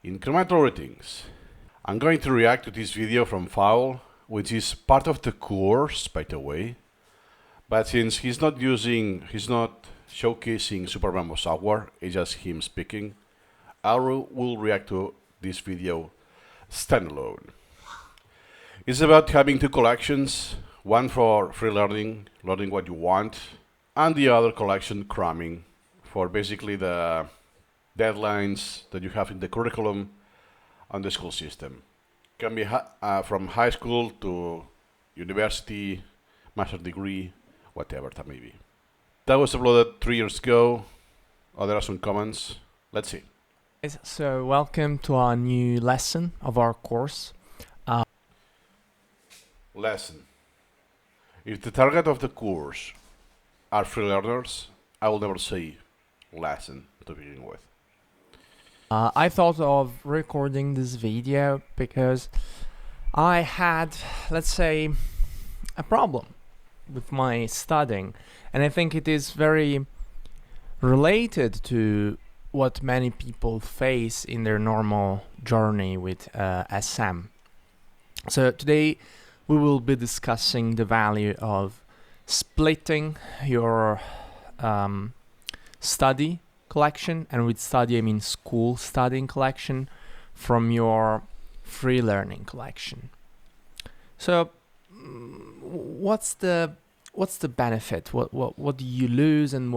Incremental ratings. I'm going to react to this video from Fowl, which is part of the course, by the way. But since he's not showcasing Supermemo software, it's just him speaking, I will react to this video standalone. It's about having two collections, one for free learning what you want, and the other collection, Cramming, for basically the deadlines that you have in the curriculum on the school system. Can be from high school to university, master's degree, whatever that may be. That was uploaded 3 years ago. Oh, there are some comments. Let's see. So welcome to our new lesson of our course. Lesson. If the target of the course are free learners, I will never say lesson to begin with. I thought of recording this video because I had, let's say, a problem with my studying, and I think it is very related to what many people face in their normal journey with SM. So today we will be discussing the value of splitting your study collection, and with study I mean school studying collection, from your free learning collection. So what's the benefit? What do you lose, and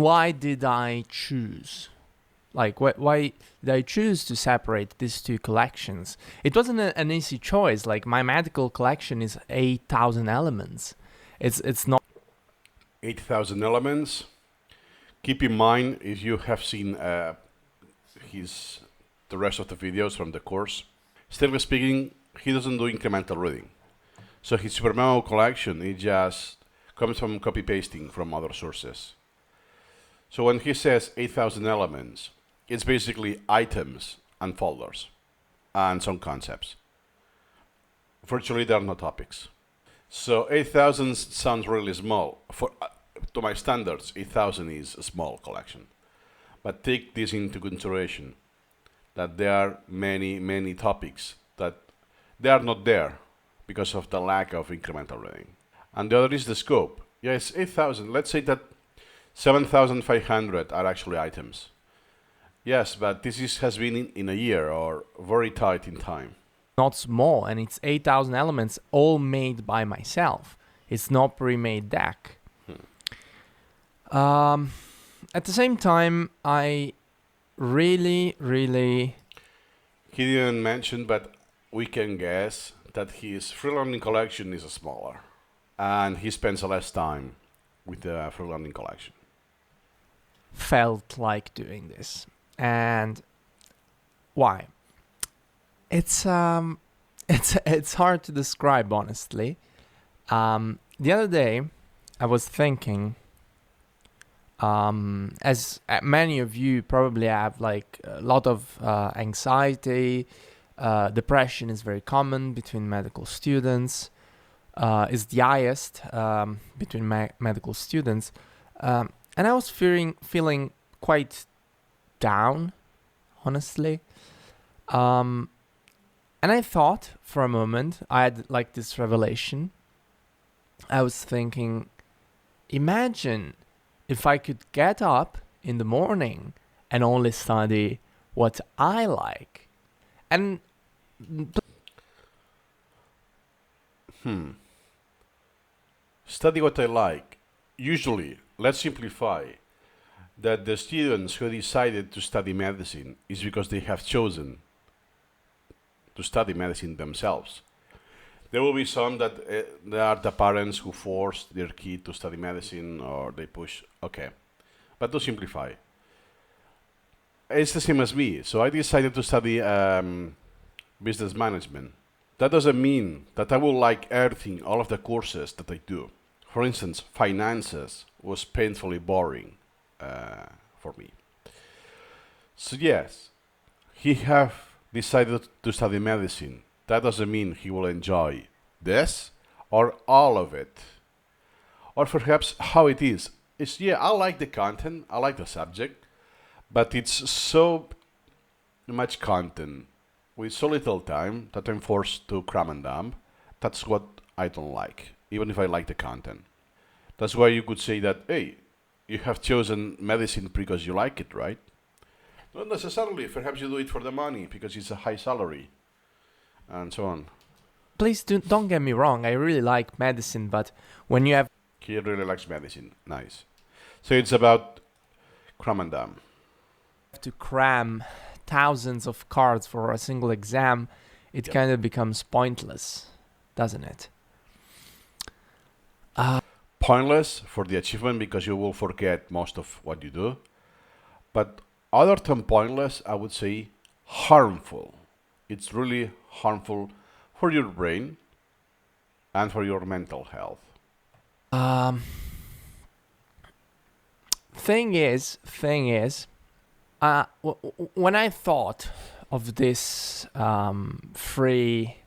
why did I choose? Like, why did I choose to separate these two collections? It wasn't an easy choice. Like, my medical collection is 8,000 elements. It's not 8,000 elements. Keep in mind, if you have seen the rest of the videos from the course, still speaking, he doesn't do incremental reading. So his Supermemo collection, it just comes from copy pasting from other sources. So when he says 8,000 elements, it's basically items and folders and some concepts. Virtually there are no topics. So 8,000 sounds really small. To my standards, 8,000 is a small collection. But take this into consideration, that there are many topics that they are not there because of the lack of incremental reading. And the other is the scope. Yes, 8,000. Let's say that 7,500 are actually items. Yes, but this has been in a year or very tight in time. not small, and it's 8,000 elements all made by myself. It's not pre-made deck. At the same time, I really He didn't mention, but we can guess that his free learning collection is smaller, and he spends less time with the free learning collection. felt like doing this. And why? It's it's hard to describe, honestly. The other day I was thinking, as many of you probably have, like, a lot of anxiety, depression is very common between medical students, is the highest between medical students, and I was feeling quite down, honestly. And I thought for a moment, I had like this revelation. I was thinking, imagine if I could get up in the morning and only study what I like. And Study what I like. Usually, let's simplify, that the students who decided to study medicine is because they have chosen to study medicine themselves. There will be some that there are the parents who force their kid to study medicine, or they push. Okay, but to simplify, it's the same as me. So I decided to study business management. That doesn't mean that I will like everything, all of the courses that I do. For instance, finances was painfully boring for me. So yes, he have decided to study medicine. That doesn't mean he will enjoy this or all of it. Or perhaps how it is. It's, yeah, I like the content, I like the subject, but it's so much content with so little time that I'm forced to cram and dump. That's what I don't like, even if I like the content. That's why you could say that, hey, you have chosen medicine because you like it, right? Not necessarily. Perhaps you do it for the money because it's a high salary, and so on. Please don't get me wrong. I really like medicine, but when you have He really likes medicine. Nice. So it's about cram and dump. to cram thousands of cards for a single exam, it Yep. kind of becomes pointless, doesn't it? Pointless for the achievement because you will forget most of what you do. But other than pointless, I would say harmful. It's really harmful for your brain and for your mental health. Um, thing is, when I thought of this free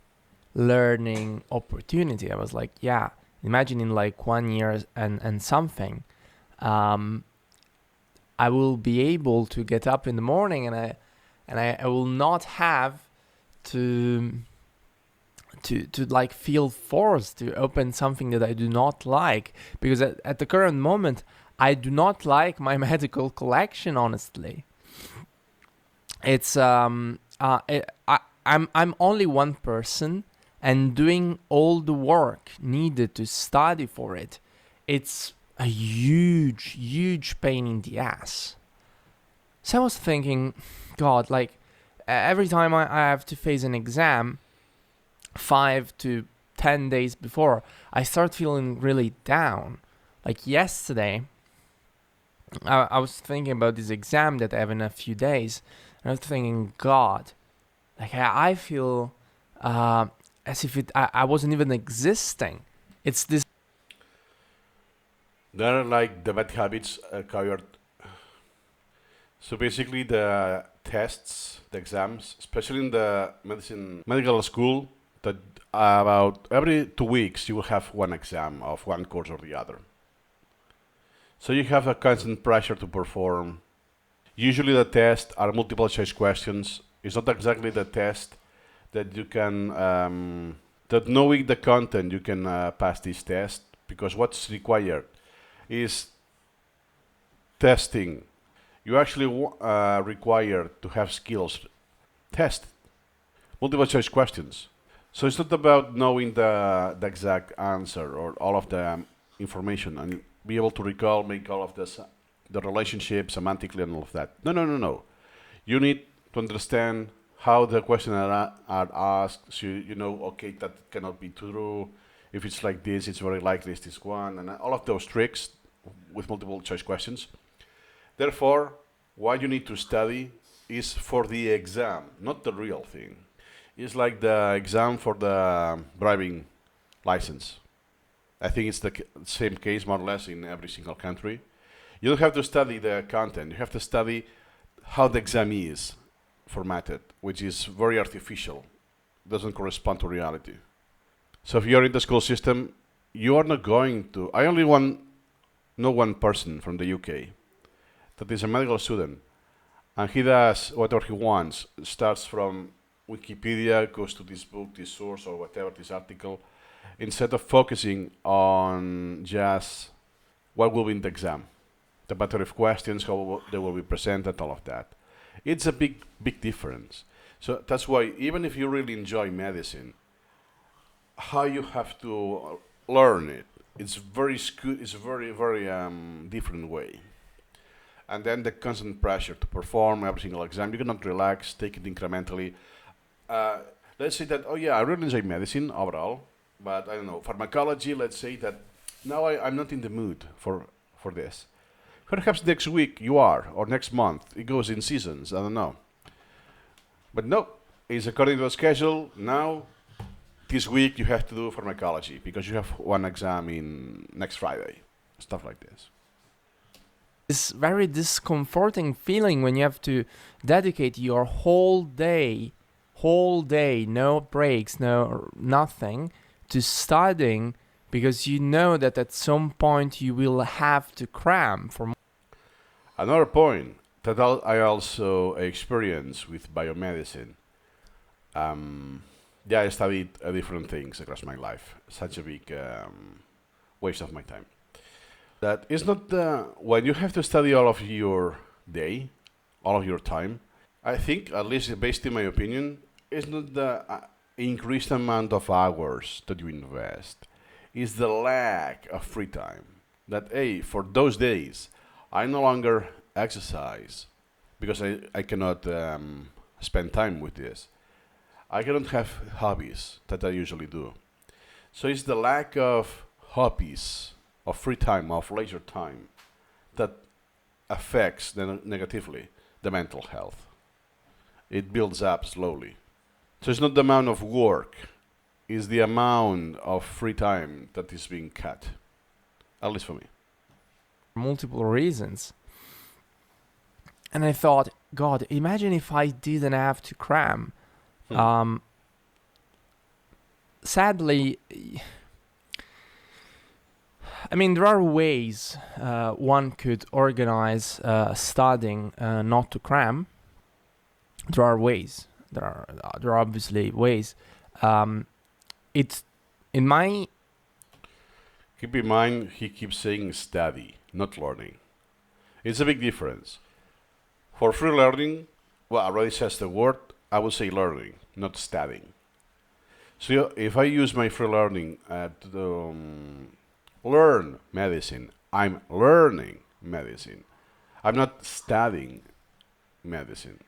learning opportunity, I was like, yeah, imagine in like 1 year and something, I will be able to get up in the morning and I will not have to like feel forced to open something that I do not like, because at the current moment I do not like my medical collection, honestly. It's I'm only one person and doing all the work needed to study for it. It's a huge pain in the ass. So I was thinking, God, like every time I have to face an exam 5 to 10 days before, I start feeling really down. Like yesterday, I was thinking about this exam that I have in a few days, and I was thinking, God, like I feel as if I wasn't even existing. It's this. They're like the bad habits covered. So basically, the tests, the exams, especially in the medical school, that about every 2 weeks you will have one exam of one course or the other. So you have a constant pressure to perform. Usually the tests are multiple choice questions. It's not exactly the test that you can, that knowing the content you can pass this test, because what's required is testing. You actually required to have skills. Test multiple choice questions. So it's not about knowing the exact answer or all of the information and be able to recall, make all of this, the relationship semantically and all of that. No. You need to understand how the questions are asked. So you know, okay, that cannot be true. If it's like this, it's very likely it's this one, and all of those tricks with multiple choice questions. Therefore, what you need to study is for the exam, not the real thing. It's like the exam for the driving license. I think it's the same case more or less in every single country. You don't have to study the content. You have to study how the exam is formatted, which is very artificial. Doesn't correspond to reality. So if you're in the school system, you are not going to. I only know one person from the UK that is a medical student, and he does whatever he wants. Starts from Wikipedia, goes to this book, this source, or whatever, this article, instead of focusing on just what will be in the exam, the pattern of questions, how they will be presented, all of that. It's a big difference. So that's why even if you really enjoy medicine, how you have to learn it, it's it's a very different way. And then the constant pressure to perform every single exam. You cannot relax, take it incrementally. Let's say that, oh yeah, I really enjoy medicine overall, but I don't know, pharmacology, let's say that now I'm not in the mood for this. Perhaps next week you are, or next month. It goes in seasons, I don't know. But no, it's according to the schedule. Now, this week you have to do pharmacology because you have one exam in next Friday. Stuff like this. This very discomforting feeling when you have to dedicate your whole day, no breaks, no nothing, to studying, because you know that at some point you will have to cram for. Another point, I also experience with biomedicine. Yeah, I studied different things across my life. Such a big waste of my time. That is not when you have to study all of your day, all of your time. I think, at least based in my opinion, it's not the increased amount of hours that you invest. It's the lack of free time. That hey, for those days, I no longer exercise because I cannot spend time with this. I cannot have hobbies that I usually do. So it's the lack of hobbies, of free time, of leisure time that affects negatively the mental health. It builds up slowly. So it's not the amount of work, it's the amount of free time that is being cut, at least for me. Multiple reasons. And I thought, God, imagine if I didn't have to cram. Hmm. Sadly, I mean, there are ways one could organize studying not to cram. There are ways. There are obviously ways. It's in my Keep in mind, he keeps saying study, not learning. It's a big difference. For free learning, well, already says the word, I would say learning, not studying. So if I use my free learning to learn medicine, I'm learning medicine. I'm not studying medicine.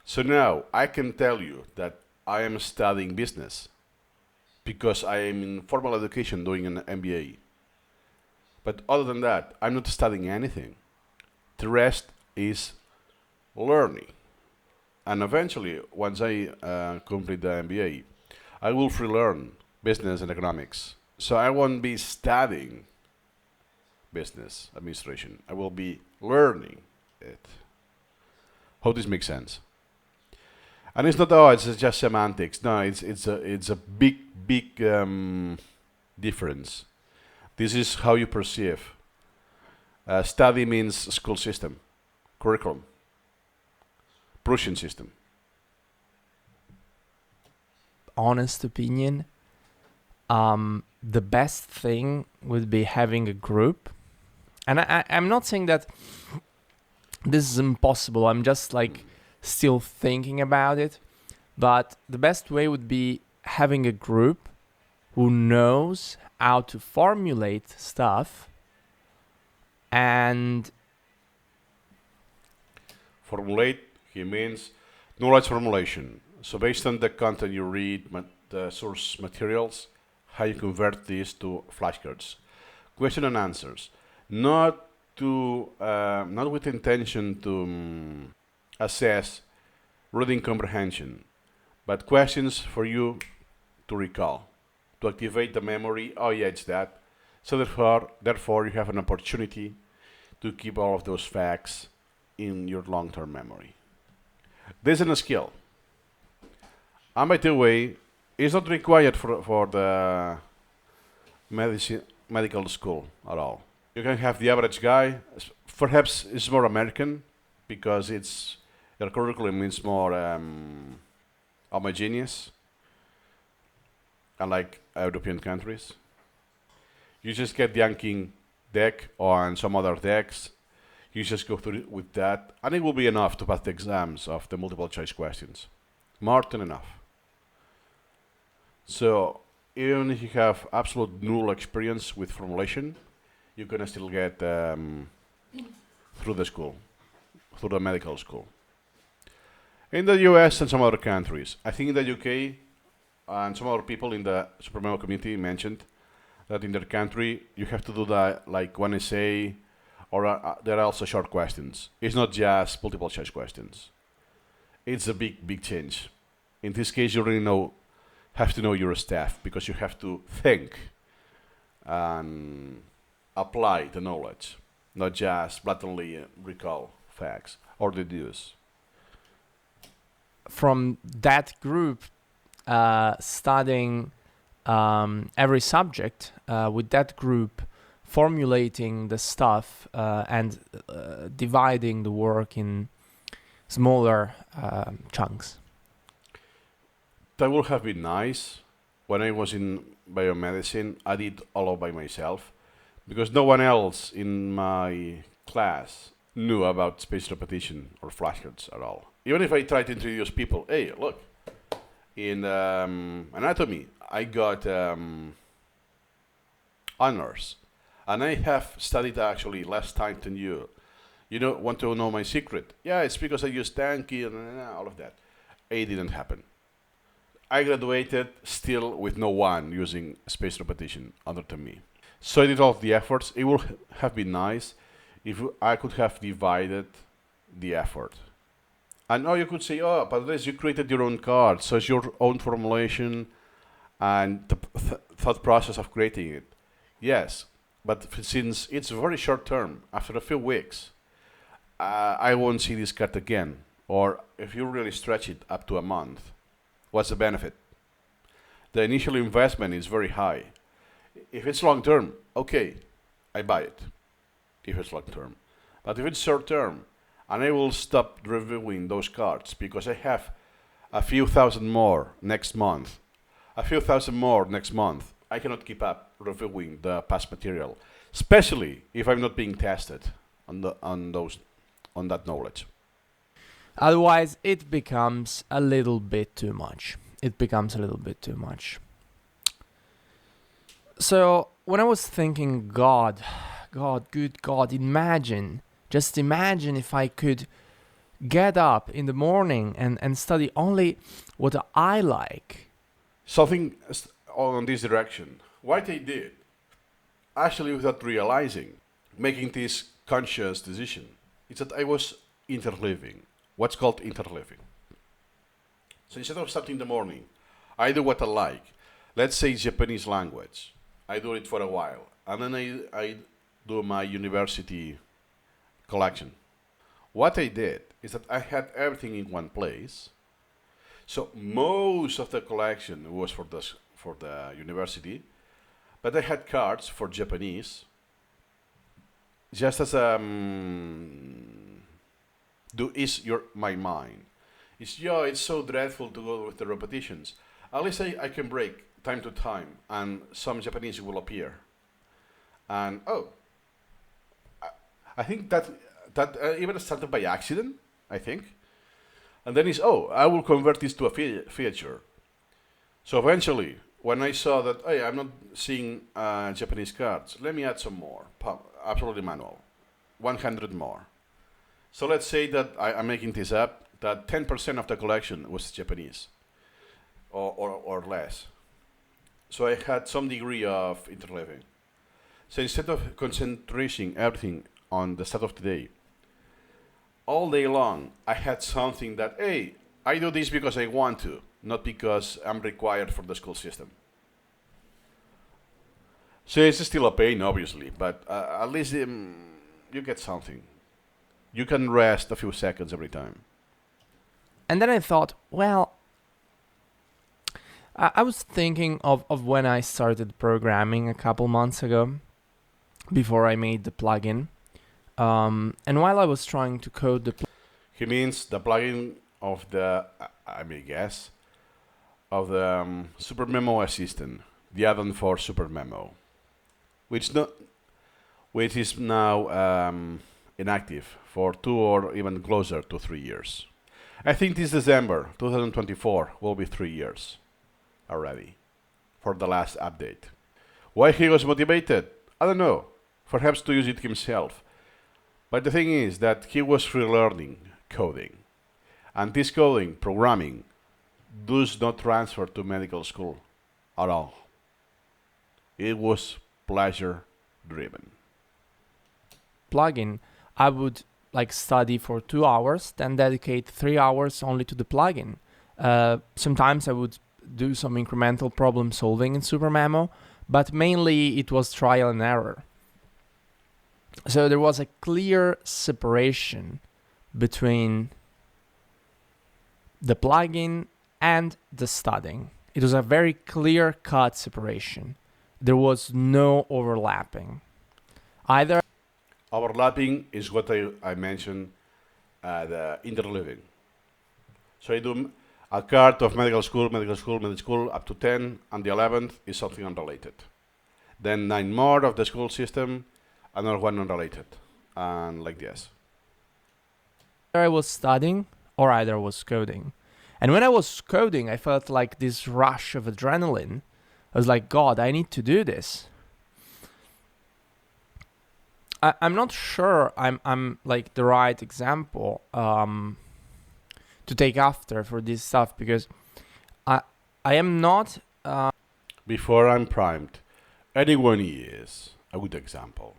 So now I can tell you that I am studying business because I am in formal education doing an MBA. But other than that, I'm not studying anything. The rest is learning. And eventually, once I complete the MBA, I will free learn business and economics. So I won't be studying business administration. I will be learning it. Hope this makes sense. And it's not it's just semantics. No, it's a big difference. This is how you perceive. Study means school system, curriculum, Prussian system. honest opinion, the best thing would be having a group. And I'm not saying that this is impossible. I'm just like still thinking about it. But the best way would be having a group who knows how to formulate stuff and Formulate, he means knowledge formulation. So based on the content you read, the source materials, how you convert these to flashcards. Question and answers. Not with intention to assess reading comprehension, but questions for you to recall, to activate the memory. Oh yeah, it's that. So therefore, you have an opportunity to keep all of those facts in your long-term memory. This is a skill. And by the way, it's not required for the medical school at all. You can have the average guy. Perhaps it's more American because their curriculum is more homogeneous, unlike European countries. You just get the Yanking deck or some other decks. You just go through with that, and it will be enough to pass the exams of the multiple choice questions. More than enough. So even if you have absolute null experience with formulation, you can still get through the school, through the medical school. In the US and some other countries, I think in the UK and some other people in the Supermemo community mentioned that in their country you have to do that like one essay, or there are also short questions. It's not just multiple choice questions. It's a big change. In this case, you really have to know your staff because you have to think and apply the knowledge, not just blatantly recall facts or deduce. from that group studying every subject with that group formulating the stuff and dividing the work in smaller chunks. That would have been nice. When I was in biomedicine, I did all by myself because no one else in my class knew about spaced repetition or flashcards at all. Even if I tried to introduce people, hey, look, in anatomy, I got honors, and I have studied actually less time than you. You don't want to know my secret? Yeah, it's because I use Tanky and all of that. It didn't happen. I graduated still with no one using spaced repetition other than me. So I did all of the efforts. It would have been nice if I could have divided the effort. And now you could say, oh, but at least you created your own card, so it's your own formulation and the thought process of creating it. Yes, but since it's very short term, after a few weeks, I won't see this card again. Or if you really stretch it up to a month, what's the benefit? The initial investment is very high. If it's long term, okay, I buy it. If it's long term. But if it's short term, and I will stop reviewing those cards because I have a few thousand more next month. A few thousand more next month. I cannot keep up reviewing the past material, especially if I'm not being tested on that knowledge. Otherwise, it becomes a little bit too much. So when I was thinking, God, good God, just imagine if I could get up in the morning and study only what I like. Something on this direction. What I did, actually without realizing, making this conscious decision, is that I was interleaving. What's called interleaving. So instead of starting in the morning, I do what I like. Let's say Japanese language. I do it for a while. And then I do my university collection. What I did is that I had everything in one place. So most of the collection was for the university, but I had cards for Japanese, just as do ease my mind. It's so dreadful to go with the repetitions. At least I can break time to time, and some Japanese will appear. And I think that even started by accident, I think. And then I will convert this to a feature. So eventually, when I saw that, hey, I'm not seeing Japanese cards, let me add some more, absolutely manual, 100 more. So let's say that I'm making this up, that 10% of the collection was Japanese, or less. So I had some degree of interleaving. So instead of concentrating everything on the start of the day, all day long, I had something that, hey, I do this because I want to, not because I'm required for the school system. So it's still a pain, obviously, but at least you get something. You can rest a few seconds every time. And then I thought, well, I was thinking of when I started programming a couple months ago, before I made the plugin. And while I was trying to code the He means the plugin of the, I may guess, of the Supermemo assistant, the add-on for Supermemo, which is now inactive for 2 or even closer to 3 years. I think this December 2024 will be 3 years already for the last update. Why he was motivated? I don't know. Perhaps to use it himself. But the thing is that he was relearning coding. And this coding, programming, does not transfer to medical school at all. It was pleasure driven. plugin, I would study for 2 hours, then dedicate 3 hours only to the plugin. Sometimes I would do some incremental problem solving in Supermemo, but mainly it was trial and error. So there was a clear separation between the plugin and the studying. It was a very clear-cut separation. There was no overlapping. Either Overlapping is what I mentioned, the interleaving. So I do a card of medical school, medical school, medical school, up to 10, and the 11th is something unrelated. Then 9 more of the school system, another one unrelated, and like this. I was studying or either I was coding. And when I was coding, I felt like this rush of adrenaline. I was like, God, I need to do this. I'm not sure I'm like the right example to take after for this stuff, because I am not. Before I'm primed, anyone is a good example.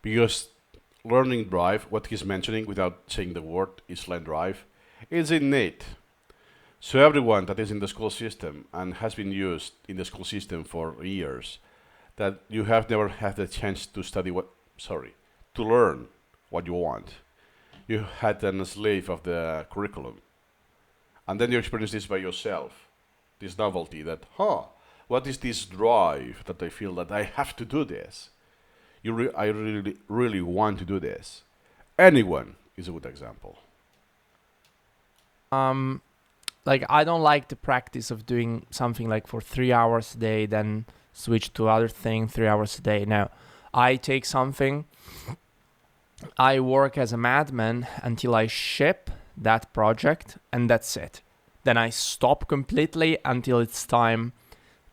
Because learning drive, what he's mentioning without saying the word, is learn drive, is innate. So everyone that is in the school system and has been used in the school system for years, that you have never had the chance to to learn what you want. You had been a slave of the curriculum. And then you experience this by yourself, this novelty that, what is this drive that I feel that I have to do this? I really, really want to do this. Anyone is a good example. Like, I don't like the practice of doing something like for 3 hours a day, then switch to other thing 3 hours a day. No, I take something, I work as a madman until I ship that project, and that's it. Then I stop completely until it's time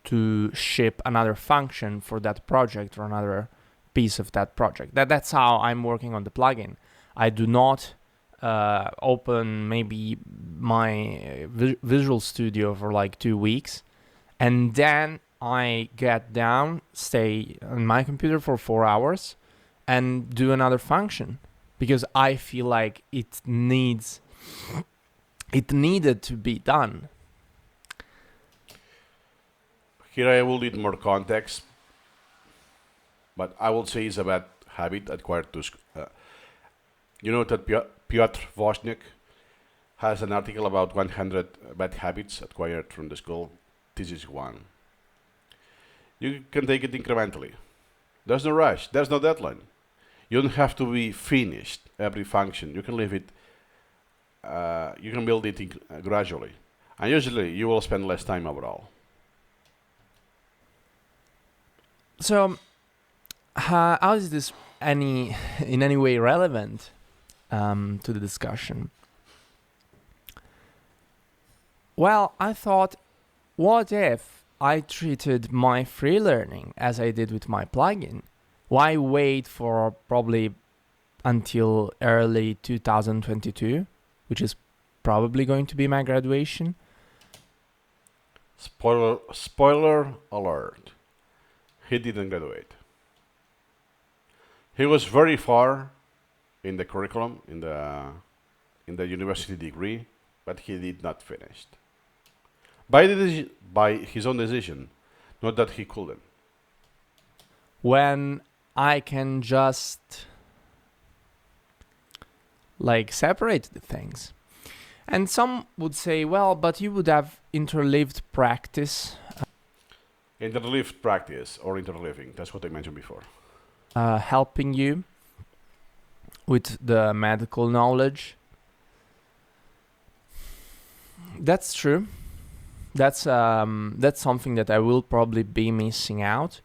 to ship another function for that project or another piece of that project. That's how I'm working on the plugin. I do not open maybe my Visual Studio for like 2 weeks, and then I get down, stay on my computer for 4 hours, and do another function, because I feel like it needed to be done. Here I will need more context, but I will say it's a bad habit acquired to. You know that Piotr Wozniak has an article about 100 bad habits acquired from the school. This is one. You can take it incrementally. There's no rush. There's no deadline. You don't have to be finished every function. You can leave it. You can build it gradually, and usually you will spend less time overall. So, how is this in any way relevant to the discussion? Well, I thought, what if I treated my free learning as I did with my plugin? Why wait for probably until early 2022, which is probably going to be my graduation? Spoiler alert. He didn't graduate. He was very far in the curriculum, in the university degree, but he did not finish. By his own decision, not that he couldn't. When I can just like separate the things. And some would say, well, but you would have interleaved practice. Interleaved practice or interleaving, that's what I mentioned before. Helping you with the medical knowledge. That's true. That's something that I will probably be missing out.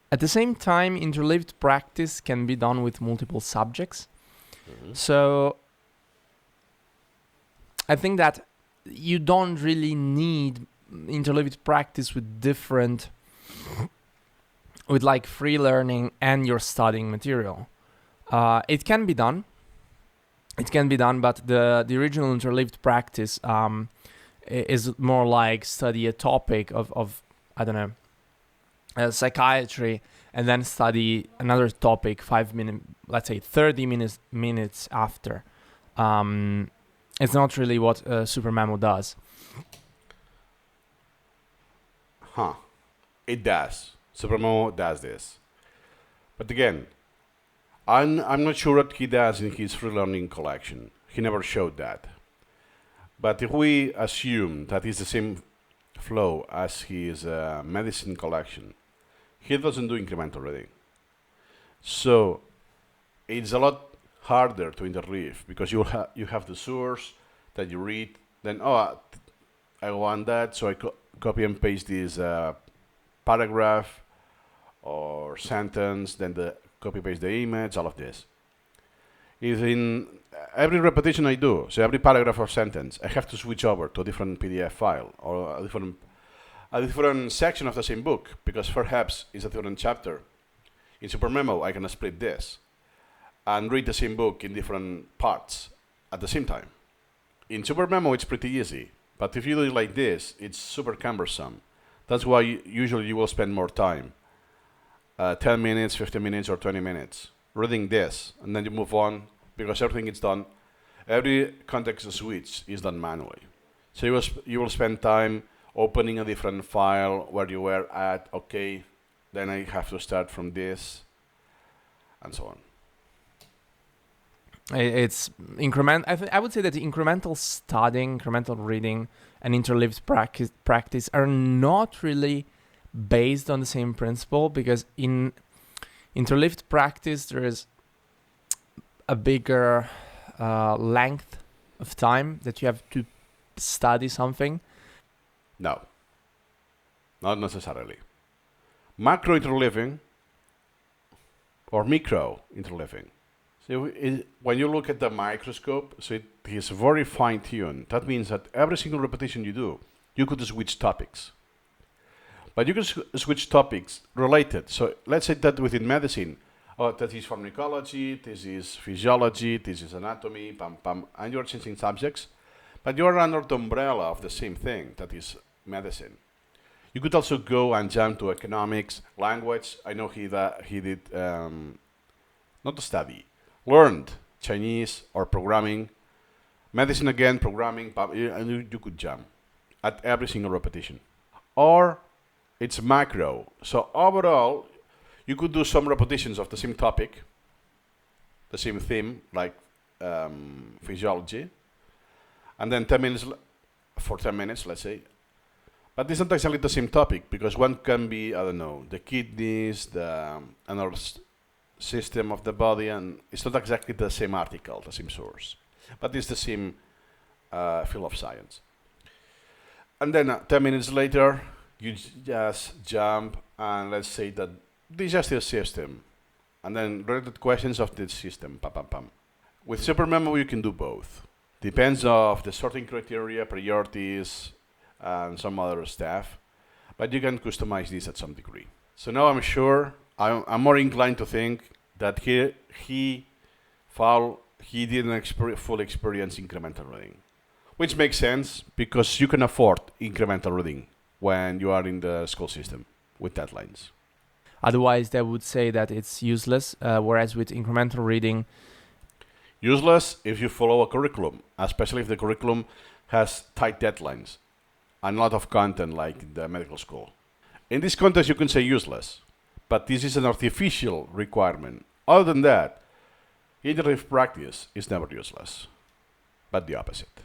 At the same time, interleaved practice can be done with multiple subjects. Mm-hmm. So I think that you don't really need interleaved practice with like free learning and your studying material. It can be done. But the original interleaved practice is more like study a topic of I don't know, psychiatry, and then study another topic 5 minutes, let's say 30 minutes after. It's not really what Supermemo does. It does. Supermemo does this. But again, I'm not sure what he does in his free learning collection. He never showed that. But if we assume that it's the same flow as his medicine collection, he doesn't do incremental reading. So it's a lot harder to interleave because you have the source that you read. Then I want that, so I copy and paste this paragraph or sentence. Then copy paste the image. All of this. If in every repetition I do, so every paragraph or sentence, I have to switch over to a different PDF file or a different section of the same book because perhaps it's a different chapter. In Supermemo, I can split this and read the same book in different parts at the same time. In Supermemo, it's pretty easy, but if you do it like this, it's super cumbersome. That's why usually you will spend more time, 10 minutes, 15 minutes, or 20 minutes, reading this, and then you move on because everything is done. Every context switch is done manually. So you will spend time opening a different file where you were at, okay, then I have to start from this, and so on. It's I would say that incremental studying, incremental reading, and interleaved practice are not really based on the same principle, because in interleaved practice there is a bigger length of time that you have to study something. No, not necessarily. Macro interleaving or micro interleaving. So when you look at the microscope, so it is very fine-tuned. That means that every single repetition you do, you could switch topics. But you can switch topics related. So let's say that within medicine, that is pharmacology, this is physiology, this is anatomy, and you're changing subjects, but you're under the umbrella of the same thing, that is medicine. You could also go and jump to economics, language. I know he did, not a study, learned Chinese or programming, medicine again, programming, and you could jump at every single repetition. Or it's macro. So overall, you could do some repetitions of the same topic, the same theme, like physiology, and then 10 minutes, for 10 minutes, let's say. But it's not exactly the same topic, because one can be, I don't know, the kidneys, another system of the body, and it's not exactly the same article, the same source, but it's the same field of science. And then 10 minutes later, you just jump and let's say that digestive system, and then related questions of this system, With Supermemo, you can do both. Depends of the sorting criteria, priorities, and some other stuff, but you can customize this at some degree. So now I'm sure I'm more inclined to think that he didn't full experience incremental reading, which makes sense because you can afford incremental reading when you are in the school system with deadlines. Otherwise, they would say that it's useless, whereas with incremental reading, useless if you follow a curriculum, especially if the curriculum has tight deadlines and a lot of content like the medical school. In this context, you can say useless, but this is an artificial requirement. Other than that, interleaved practice is never useless, but the opposite.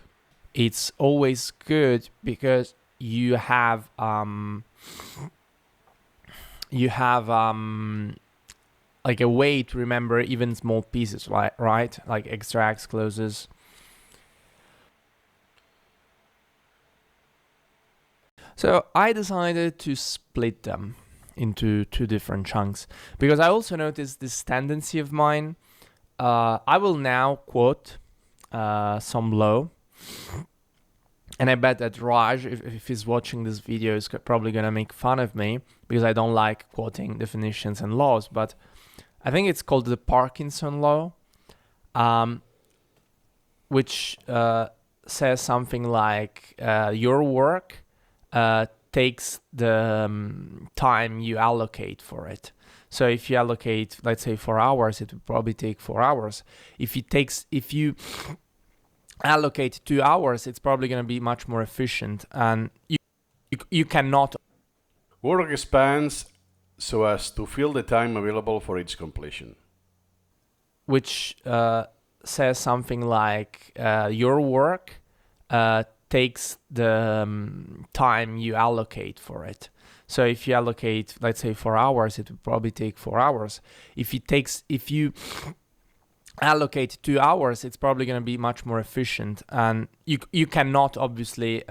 It's always good because you have like a way to remember even small pieces, right? Like extracts, clauses. So I decided to split them into two different chunks because I also noticed this tendency of mine. I will now quote some law, and I bet that Raj, if he's watching this video, is probably gonna make fun of me because I don't like quoting definitions and laws, but I think it's called the Parkinson law, which says something like your work takes the time you allocate for it. So if you allocate, let's say 4 hours, it will probably take 4 hours. If you allocate 2 hours, it's probably going to be much more efficient, and you cannot. Work expands so as to fill the time available for its completion. Which says something like your work takes the time you allocate for it. So if you allocate, let's say 4 hours, it would probably take 4 hours. If you allocate 2 hours, it's probably going to be much more efficient. And you cannot obviously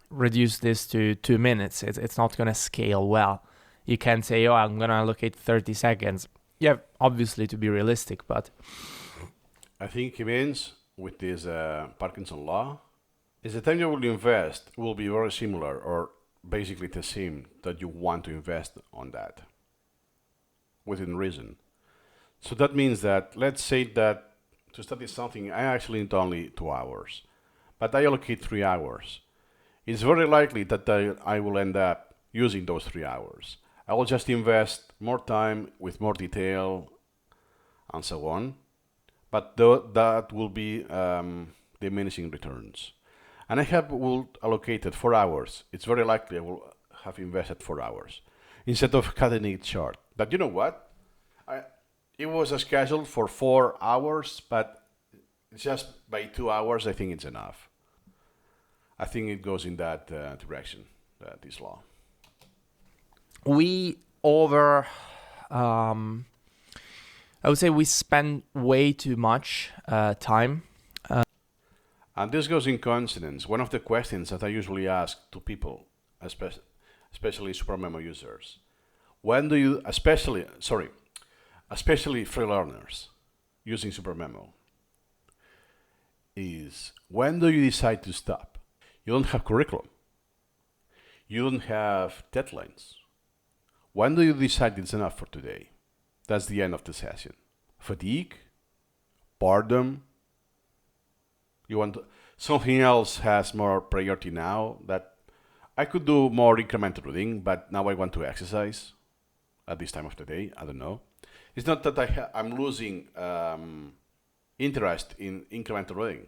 reduce this to 2 minutes. It's not going to scale well. You can't say, oh, I'm going to allocate 30 seconds. Yeah, obviously to be realistic, but I think it means with this Parkinson law is the time you will invest will be very similar or basically the same that you want to invest on that within reason. So that means that let's say that to study something I actually need only 2 hours, but I allocate 3 hours. It's very likely that I will end up using those 3 hours. I will just invest more time with more detail and so on, but that will be diminishing returns. And I will allocated 4 hours. It's very likely I will have invested 4 hours instead of cutting it short. But you know what? It was scheduled for 4 hours, but just by 2 hours, I think it's enough. I think it goes in that direction, this law. I would say we spend way too much time. And this goes in coincidence. One of the questions that I usually ask to people, especially Supermemo users, when do you, especially free learners using Supermemo, is when do you decide to stop? You don't have curriculum. You don't have deadlines. When do you decide it's enough for today? That's the end of the session. Fatigue, boredom. You want something else has more priority now that I could do more incremental reading, but now I want to exercise at this time of the day. I don't know. It's not that I'm losing interest in incremental reading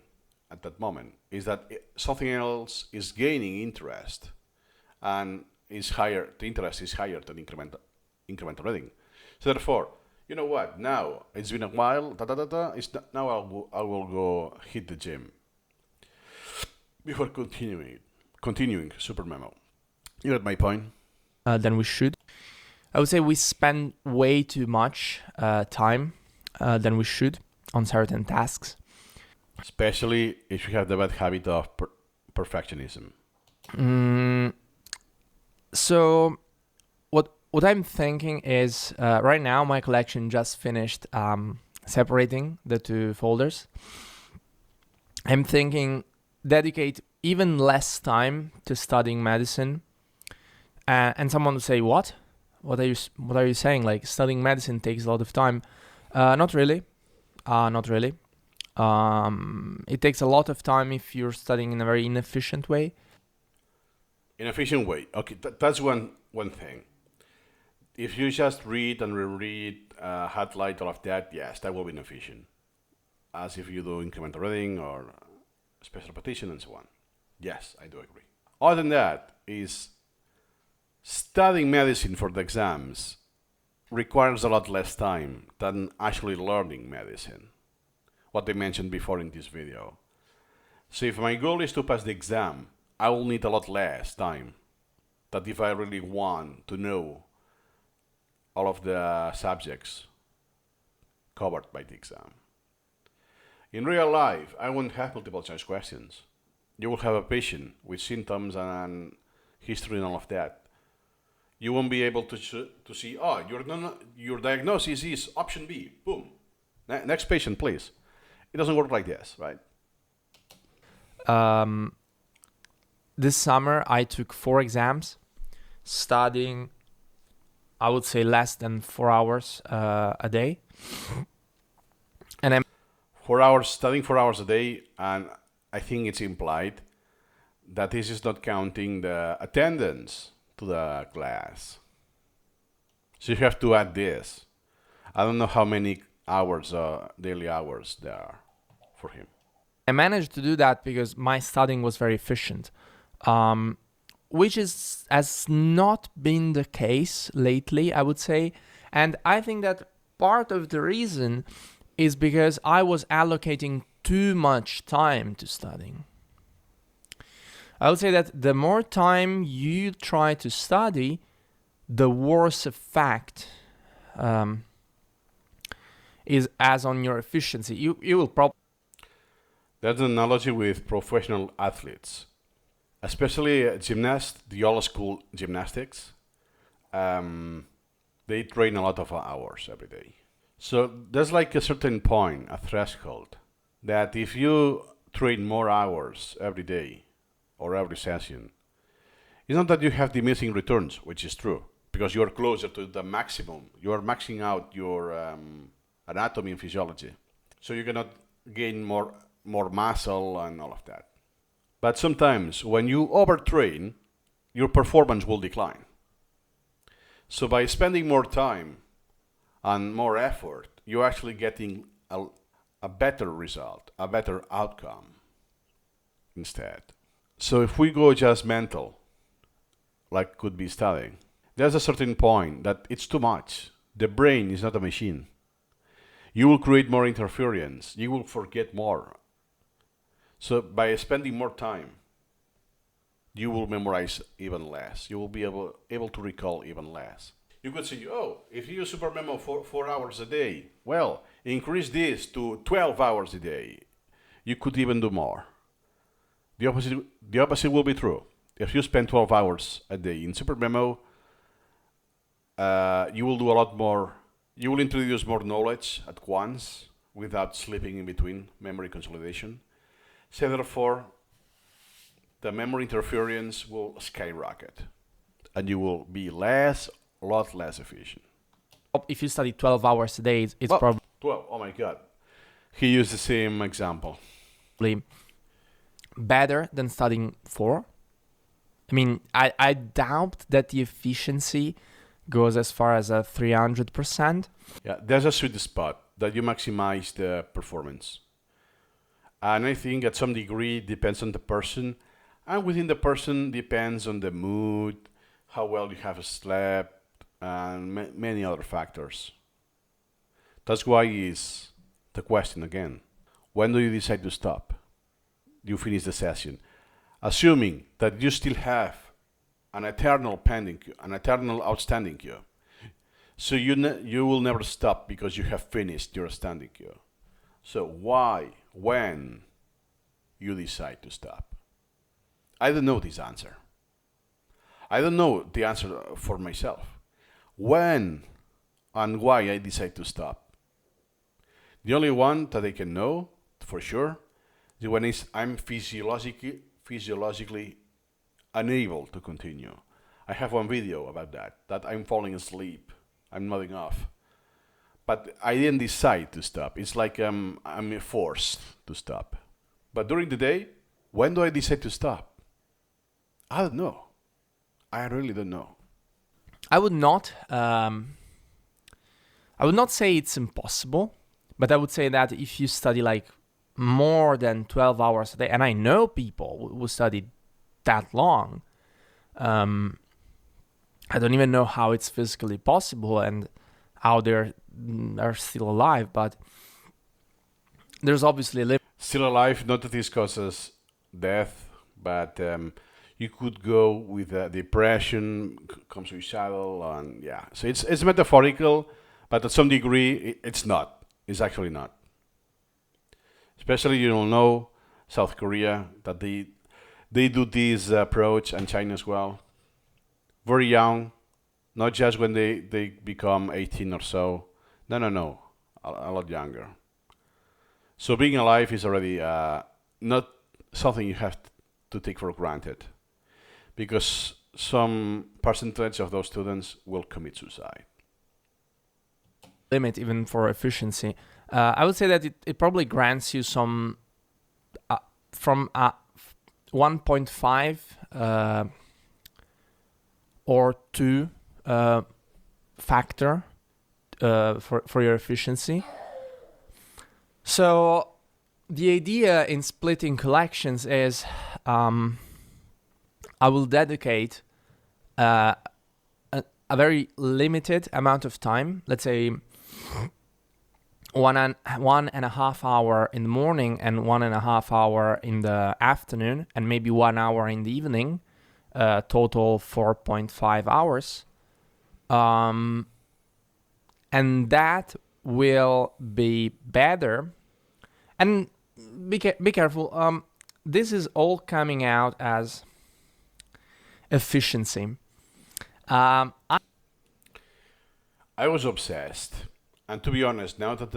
at that moment. It's that something else is gaining interest and is higher. The interest is higher than incremental reading. So therefore, you know what? Now it's been a while. Now I will go hit the gym before continuing Supermemo. You get my point? Then we should. I would say we spend way too much time than we should on certain tasks. Especially if you have the bad habit of perfectionism. So what I'm thinking is right now my collection just finished separating the two folders. I'm thinking dedicate even less time to studying medicine. And someone would say, what? What are you saying? Like studying medicine takes a lot of time. Not really. Not really. It takes a lot of time if you're studying in a very inefficient way. Inefficient way. Okay, that's one thing. If you just read and reread, highlight all of that, yes, that will be inefficient. As if you do incremental reading or special repetition and so on. Yes, I do agree. Other than that, is studying medicine for the exams requires a lot less time than actually learning medicine. What I mentioned before in this video. So if my goal is to pass the exam, I will need a lot less time than if I really want to know all of the subjects covered by the exam. In real life, I won't have multiple choice questions. You will have a patient with symptoms and history and all of that. You won't be able to see, oh, your diagnosis is option B, boom. Next patient, please. It doesn't work like this, right? This summer, I took 4 exams, studying, I would say, less than 4 hours a day. And I'm 4 hours, studying 4 hours a day, and I think it's implied that this is not counting the attendance to the class. So you have to add this. I don't know how many hours, daily hours there are for him. I managed to do that because my studying was very efficient, which has not been the case lately, I would say. And I think that part of the reason is because I was allocating too much time to studying. I would say that the more time you try to study, the worse effect is as on your efficiency. You will probably. That's an analogy with professional athletes, especially gymnasts, the old school gymnastics. They train a lot of hours every day. So there's like a certain point, a threshold, that if you train more hours every day or every session, it's not that you have diminishing returns, which is true, because you are closer to the maximum. You are maxing out your anatomy and physiology. So you cannot gain more muscle and all of that. But sometimes when you overtrain, your performance will decline. So by spending more time and more effort, you're actually getting a better result, a better outcome instead. So if we go just mental, like could be studying, there's a certain point that it's too much. The brain is not a machine. You will create more interference. You will forget more. So by spending more time, you will memorize even less. You will be able to recall even less. You could say, oh, if you use Supermemo for 4 hours a day, well, increase this to 12 hours a day. You could even do more. The opposite will be true. If you spend 12 hours a day in Supermemo, you will do a lot more. You will introduce more knowledge at once without sleeping in between memory consolidation. So therefore, the memory interference will skyrocket, and you will be a lot less efficient. If you study 12 hours a day, it's probably 12. Oh my God. He used the same example. better than studying 4. I mean, I doubt that the efficiency goes as far as a 300%. Yeah, there's a sweet spot that you maximize the performance. And I think at some degree it depends on the person. And within the person depends on the mood, how well you have slept, and many other factors. That's why is the question again. When do you decide to stop? You finish the session. Assuming that you still have an eternal pending queue, an eternal outstanding queue. So you will never stop because you have finished your standing queue. So when you decide to stop? I don't know this answer. I don't know the answer for myself. When and why I decide to stop. The only one that I can know for sure is when I'm physiologically unable to continue. I have one video about that I'm falling asleep, I'm nodding off. But I didn't decide to stop. It's like I'm forced to stop. But during the day, when do I decide to stop? I don't know. I really don't know. I would not say it's impossible, but I would say that if you study like more than 12 hours a day, and I know people who study that long, I don't even know how it's physically possible and how they're still alive, but there's obviously a limit. Still alive, not that this causes death, but you could go with depression, come suicidal, and yeah. So it's metaphorical, but at some degree, it's not. It's actually not. Especially, you don't know, South Korea, that they do this approach, and China as well. Very young, not just when they become 18 or so. No. A lot younger. So being alive is already not something you have to take for granted, because some percentage of those students will commit suicide. Limit even for efficiency. I would say that it probably grants you some from 1.5 or 2 factor for your efficiency. So the idea in splitting collections is I will dedicate a very limited amount of time, let's say 1.5 hour in the morning and 1.5 hour in the afternoon, and maybe 1 hour in the evening, total 4.5 hours. um, and that will be better. And be careful. This is all coming out as efficiency. Um, I was obsessed, and to be honest, now that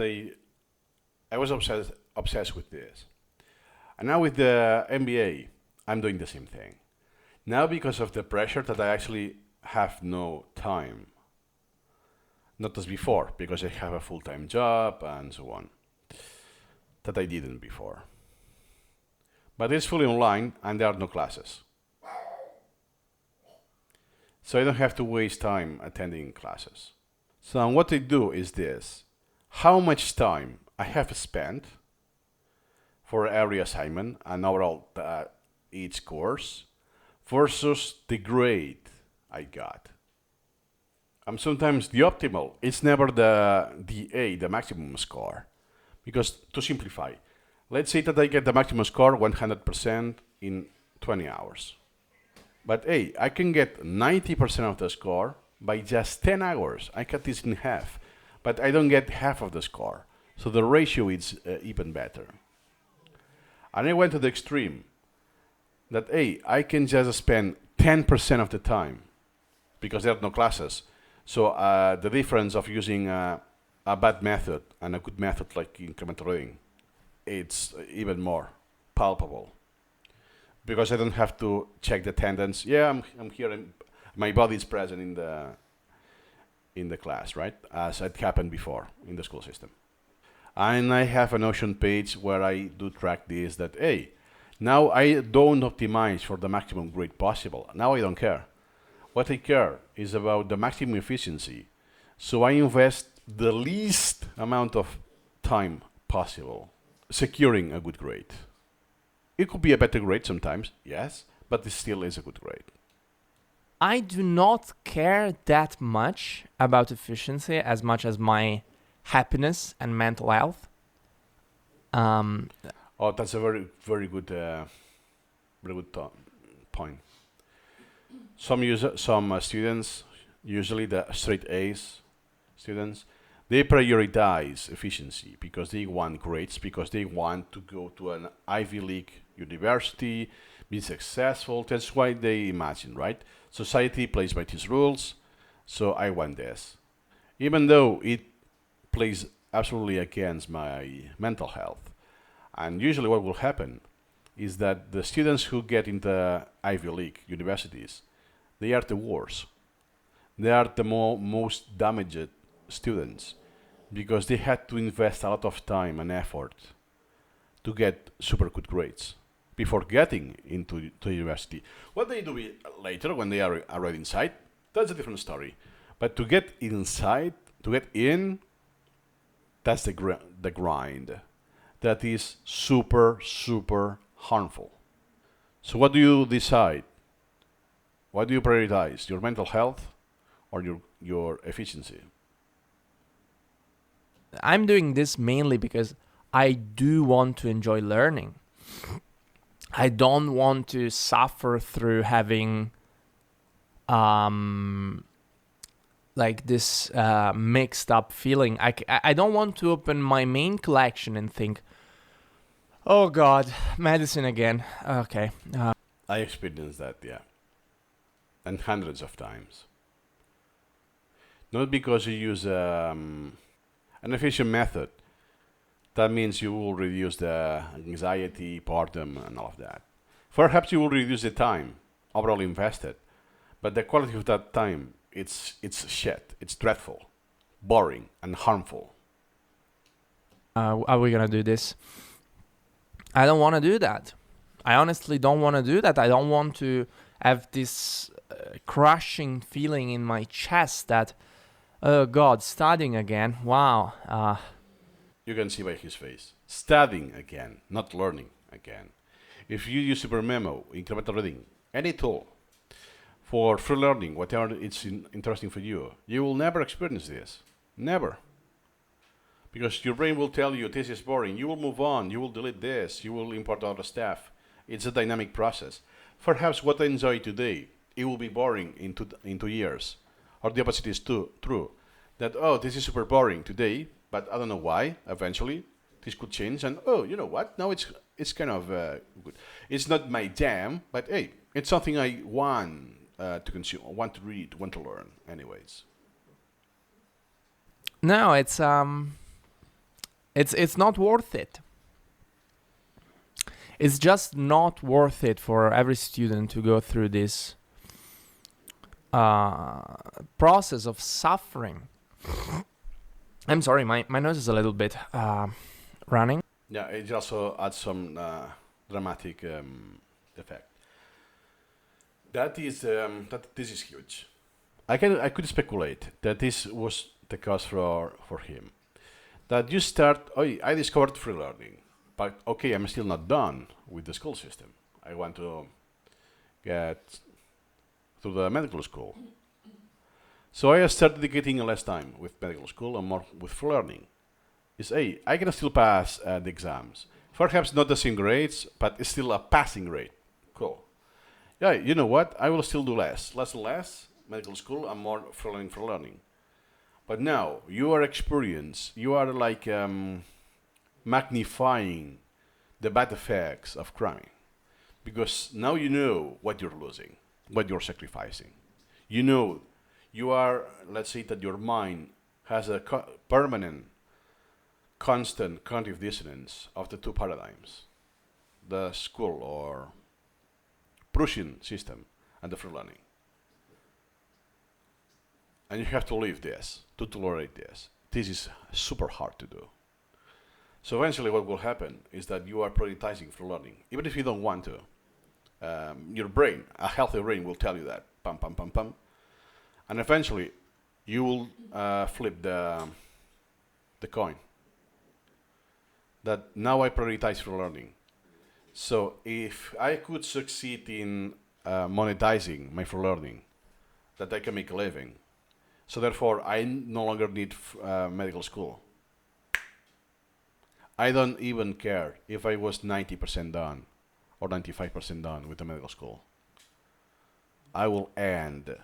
I was obsessed with this, and now with the MBA, I'm doing the same thing. Now because of the pressure that I actually have no time, not as before, because I have a full-time job and so on, that I didn't before. But it's fully online and there are no classes. So I don't have to waste time attending classes. So what I do is this. How much time I have spent for every assignment and overall each course versus the grade I got. Sometimes the optimal, it's never the maximum score. Because to simplify, let's say that I get the maximum score 100% in 20 hours. But hey, I can get 90% of the score by just 10 hours. I cut this in half, but I don't get half of the score. So the ratio is even better. And I went to the extreme that, hey, I can just spend 10% of the time because there are no classes. So the difference of using a bad method and a good method like incremental reading, it's even more palpable because I don't have to check the attendance. Yeah, I'm here. My body is present in the class, right? As it happened before in the school system. And I have a Notion page where I do track this that, hey, now I don't optimize for the maximum grade possible. Now I don't care. What I care is about the maximum efficiency. So I invest the least amount of time possible securing a good grade. It could be a better grade sometimes, yes, but it still is a good grade. I do not care that much about efficiency as much as my happiness and mental health. Um, Oh, that's a very good, point. Some students, usually the straight A's students, they prioritize efficiency because they want grades, because they want to go to an Ivy League university, be successful. That's why they imagine, right? Society plays by these rules, so I want this. Even though it plays absolutely against my mental health. And usually what will happen is that the students who get into Ivy League universities, they are the worst. They are the most damaged students because they had to invest a lot of time and effort to get super good grades before getting into the university. What they do later when they are already inside, that's a different story. But to get inside, to get in, that's the grind. That is super, super harmful. So what do you decide? What do you prioritize? Your mental health or your efficiency? I'm doing this mainly because I do want to enjoy learning. I don't want to suffer through having um, like this mixed up feeling. I don't want to open my main collection and think, oh God, medicine again. Okay. I experienced that, yeah, and hundreds of times. Not because you use an efficient method. That means you will reduce the anxiety, boredom, and all of that. Perhaps you will reduce the time overall invested, but the quality of that time, it's shit. It's dreadful, boring, and harmful. Are we gonna do this? I don't want to do that. I honestly don't want to do that. I don't want to have this crushing feeling in my chest that, oh God, studying again. Wow. You can see by his face. Studying again, not learning again. If you use Supermemo, Incremental reading, any tool for free learning, whatever it's interesting for you, you will never experience this. Never. Because your brain will tell you this is boring. You will move on. You will delete this. You will import other stuff. It's a dynamic process. Perhaps what I enjoy today, it will be boring in 2 years. Or the opposite is true. That, oh, this is super boring today, but I don't know why. Eventually, this could change. And, oh, you know what? Now it's kind of good. It's not my jam, but hey, it's something I want to consume, want to read, want to learn anyways. No, it's not worth it. It's just not worth it for every student to go through this process of suffering. I'm sorry, my nose is a little bit running. Yeah, it also adds some dramatic effect. That this is huge. I could speculate that this was the cause for him. That you start. Oh, I discovered free learning, but okay, I'm still not done with the school system. I want to get to the medical school. So I started dedicating less time with medical school and more with free learning. Is hey, I can still pass the exams. Perhaps not the same grades, but it's still a passing rate. Cool. Yeah, you know what? I will still do less and less medical school and more free learning. But now you are experienced. You are like magnifying the bad effects of cramming, because now you know what you're losing, what you're sacrificing. You know, you are. Let's say that your mind has a permanent, constant cognitive dissonance of the two paradigms, the school or Prussian system and the free learning. And you have to live this, to tolerate this. This is super hard to do. So eventually what will happen is that you are prioritizing free learning, even if you don't want to. Your brain, a healthy brain will tell you that, pam, pam, pam, pam. And eventually you will flip the coin. That now I prioritize free learning. So if I could succeed in monetizing my free learning, that I can make a living. So therefore, I no longer need medical school. I don't even care if I was 90% done or 95% done with the medical school. I will end.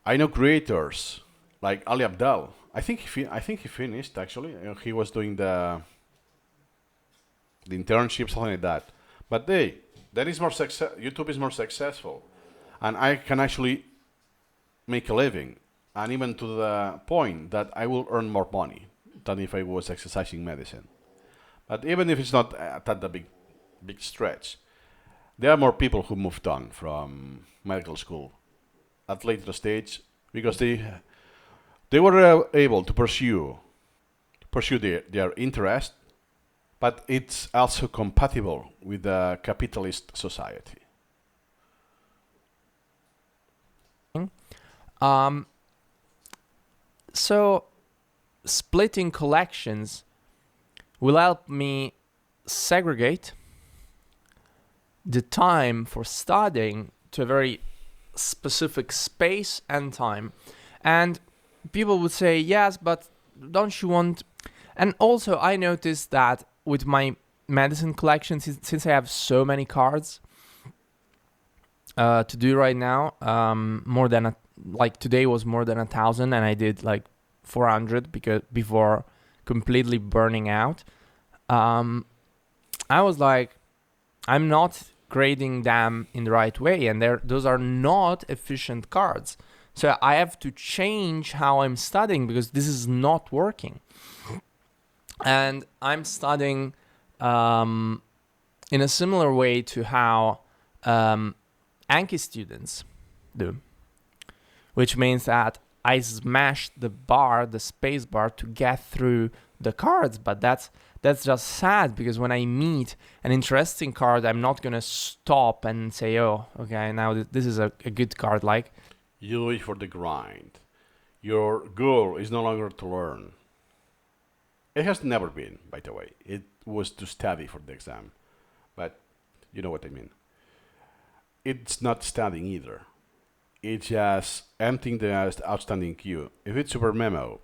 I know creators like Ali Abdal. I think he finished actually. He was doing the internship, something like that. But hey, that is more success. YouTube is more successful, and I can actually make a living, and even to the point that I will earn more money than if I was exercising medicine. But even if it's not at the big stretch, there are more people who moved on from medical school at later stage because they were able to pursue their interest, but it's also compatible with the capitalist society. So splitting collections will help me segregate the time for studying to a very specific space and time. And people would say, yes, but don't you want... And also I noticed that with my medicine collection, since I have so many cards to do right now, more than like today was more than 1,000, and I did like 400 because before completely burning out. I was like, I'm not grading them in the right way, and those are not efficient cards. So I have to change how I'm studying because this is not working. And I'm studying in a similar way to how Anki students do, which means that I smash the space bar to get through the cards, but that's just sad because when I meet an interesting card, I'm not gonna stop and say, oh, okay, now this is a good card. Like, You live for the grind. Your goal is no longer to learn. It has never been, by the way. It was to study for the exam. But you know what I mean. It's not studying either. It's just emptying the outstanding queue. If it's Supermemo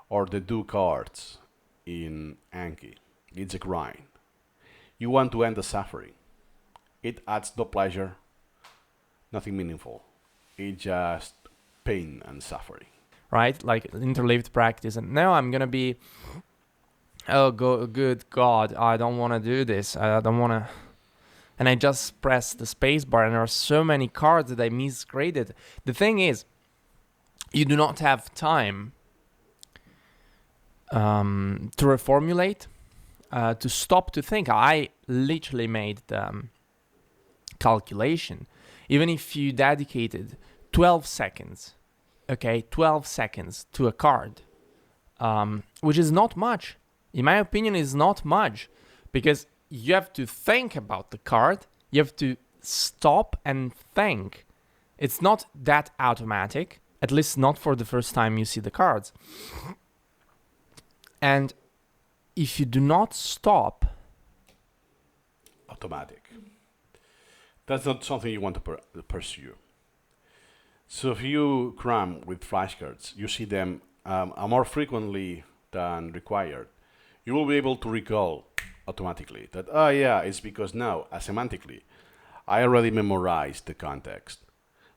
or the do cards in Anki, it's a grind. You want to end the suffering. It adds no pleasure, nothing meaningful. It just pain and suffering. right? Like interleaved practice. And now I'm gonna be, oh, good God, I don't want to do this. I don't want to. And I just press the space bar, and there are so many cards that I misgraded. The thing is, you do not have time to reformulate, to stop to think. I literally made the calculation. Even if you dedicated 12 seconds, okay, 12 seconds to a card, which is not much. In my opinion, is not much, because you have to think about the card. You have to stop and think. It's not that automatic, at least not for the first time you see the cards. And if you do not stop, automatic. That's not something you want to pursue. So if you cram with flashcards, you see them more frequently than required. You will be able to recall automatically that, oh yeah, it's because now, semantically, I already memorized the context.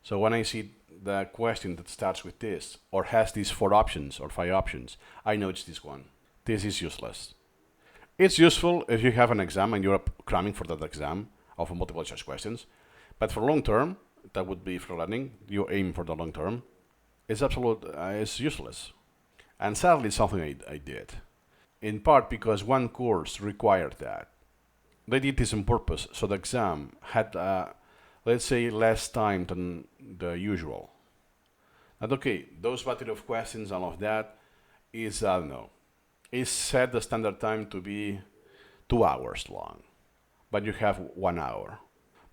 So when I see the question that starts with this, or has these 4 options or 5 options, I know it's this one. This is useless. It's useful if you have an exam and you're cramming for that exam of multiple choice questions, but for long term, that would be for learning, you aim for the long term, it's useless. And sadly, it's something I did. In part because one course required that. They did this on purpose, so the exam had, let's say, less time than the usual. And okay, those battery of questions and all of that is, I don't know, is set the standard time to be 2 hours long, but you have 1 hour.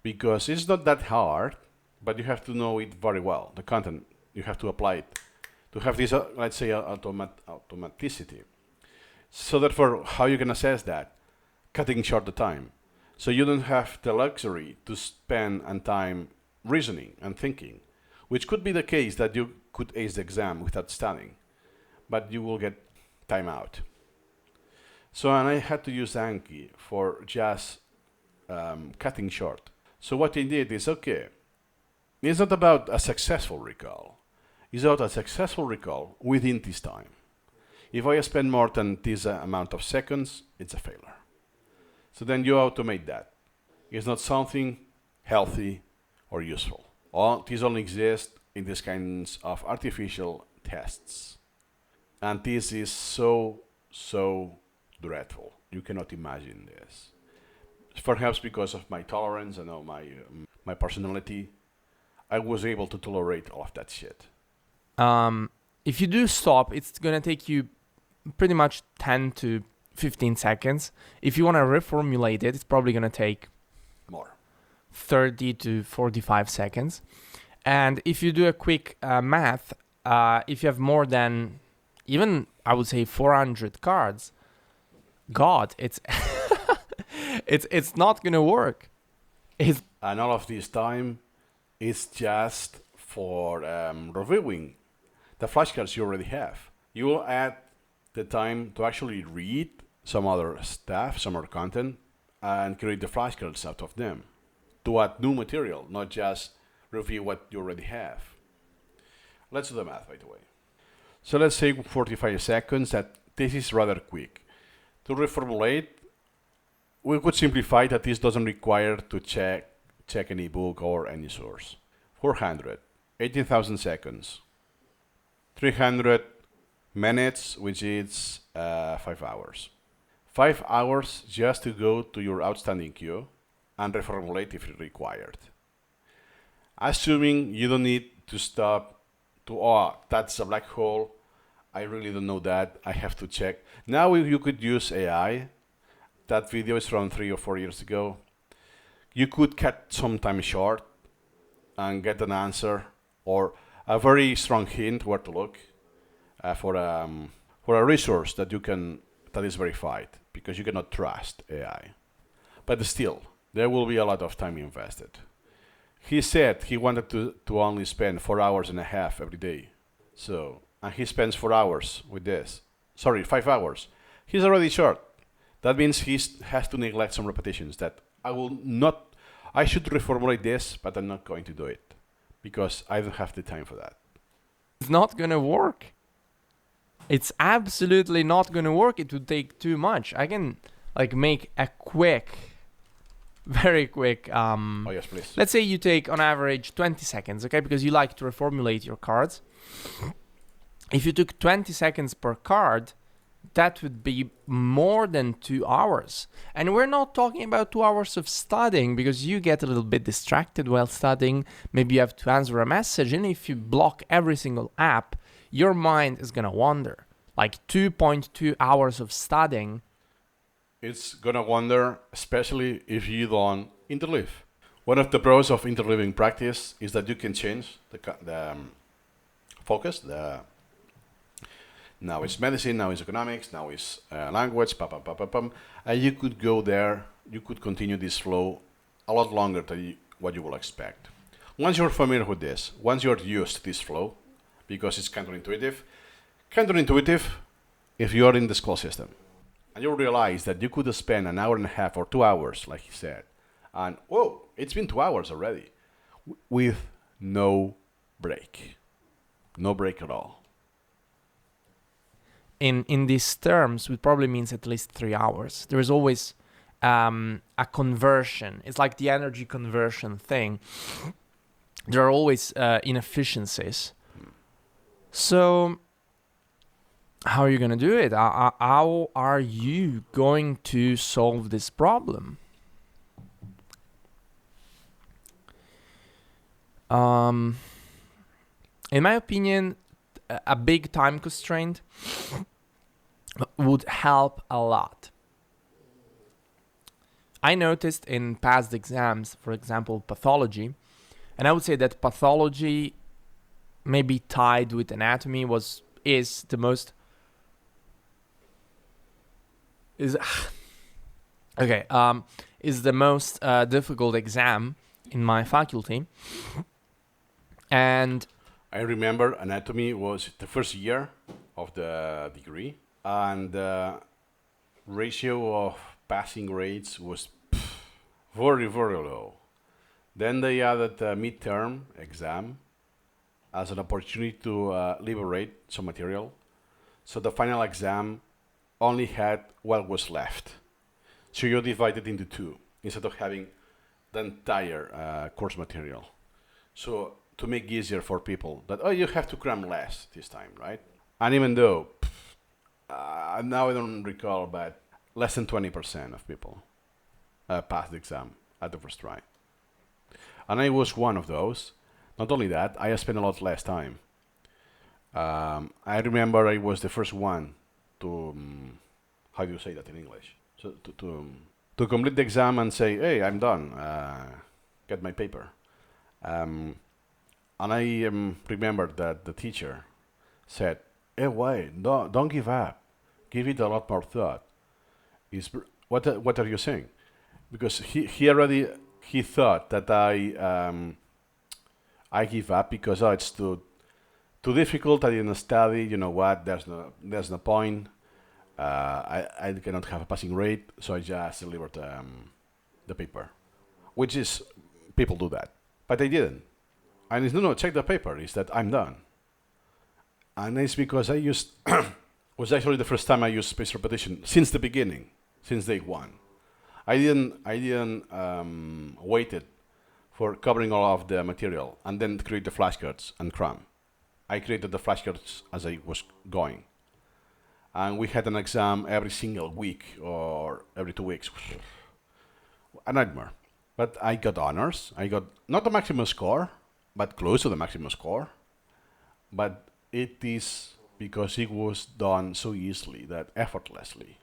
Because it's not that hard, but you have to know it very well. The content, you have to apply it to have this, let's say, automaticity. So therefore, how you can assess that? Cutting short the time. So you don't have the luxury to spend and time reasoning and thinking, which could be the case that you could ace the exam without studying, but you will get time out. So and I had to use Anki for just cutting short. So what I did is, okay, it's not about a successful recall. It's about a successful recall within this time. If I spend more than this amount of seconds, it's a failure. So then you automate that. It's not something healthy or useful. This only exists in these kinds of artificial tests. And this is so dreadful. You cannot imagine this. Perhaps because of my tolerance and my personality, I was able to tolerate all of that shit. If you do stop, it's gonna take you pretty much 10 to 15 seconds. If you want to reformulate it, it's probably gonna take more, 30 to 45 seconds. And if you do a quick math, if you have more than, even I would say 400 cards, God, it's it's not gonna work. And all of this time is just for reviewing the flashcards you already have. You will add the time to actually read some other stuff, some other content, and create the flashcards out of them to add new material, not just review what you already have. Let's do the math, by the way. So let's say 45 seconds, that this is rather quick. To reformulate, we could simplify that this doesn't require to check any book or any source. 400, 18,000 seconds, 300 minutes, which is 5 hours. 5 hours just to go to your outstanding queue and reformulate if required. Assuming you don't need to stop to, oh, that's a black hole, I really don't know that, I have to check. Now you could use AI. That video is from 3 or 4 years ago. You could cut some time short and get an answer or a very strong hint where to look for a resource that is verified, because you cannot trust AI. But still, there will be a lot of time invested. He said he wanted to only spend 4 hours and a half every day. So, and he spends 4 hours with this. Sorry, 5 hours. He's already short. That means he has to neglect some repetitions that I should reformulate this, but I'm not going to do it because I don't have the time for that. It's not gonna work. It's absolutely not gonna work. It would take too much. I can like make a very quick. Oh yes, please. Let's say you take on average 20 seconds, okay? Because you like to reformulate your cards. If you took 20 seconds per card, that would be more than 2 hours. And we're not talking about 2 hours of studying, because you get a little bit distracted while studying. Maybe you have to answer a message, and if you block every single app, your mind is gonna wander. Like 2.2 hours of studying. It's gonna wander, especially if you don't interleave. One of the pros of interleaving practice is that you can change the focus. Now it's medicine, now it's economics, now it's language, and you could go there, you could continue this flow a lot longer than what you will expect. Once you're familiar with this, once you're used to this flow, because it's counterintuitive if you're in the school system. And you'll realize that you could spend an hour and a half or 2 hours, like he said, and whoa, it's been 2 hours already, with no break. No break at all. In these terms, it probably means at least 3 hours. There is always a conversion. It's like the energy conversion thing. There are always inefficiencies. So how are you going to do it? How are you going to solve this problem? In my opinion, a big time constraint would help a lot. I noticed in past exams, for example, pathology, and I would say that pathology, maybe tied with anatomy, is the most difficult exam in my faculty. And I remember anatomy was the first year of the degree, and the ratio of passing rates was very, very low. Then they added the midterm exam as an opportunity to liberate some material. So the final exam only had what was left. So you divide it into two instead of having the entire course material. So to make easier for people that, you have to cram less this time, right? And even though, now I don't recall, but less than 20% of people passed the exam at the first try. And I was one of those. Not only that, I spent a lot less time. I remember I was the first one to, how do you say that in English? So to complete the exam and say, hey, I'm done, get my paper. And I remember that the teacher said, hey, wait, don't give up. Give it a lot more thought. What are you saying? Because he thought that I give up because it's too difficult. I didn't study. You know what? There's no point. I cannot have a passing rate, so I just delivered the paper, which is people do that, but I didn't. And it's no, check the paper. It's that I'm done, and it's because I used was actually the first time I used spaced repetition since the beginning, since day one. I didn't waited for covering all of the material and then create the flashcards and cram. I created the flashcards as I was going. And we had an exam every single week or every 2 weeks. A nightmare. But I got honors. I got not the maximum score, but close to the maximum score. But it is because it was done so easily, that effortlessly,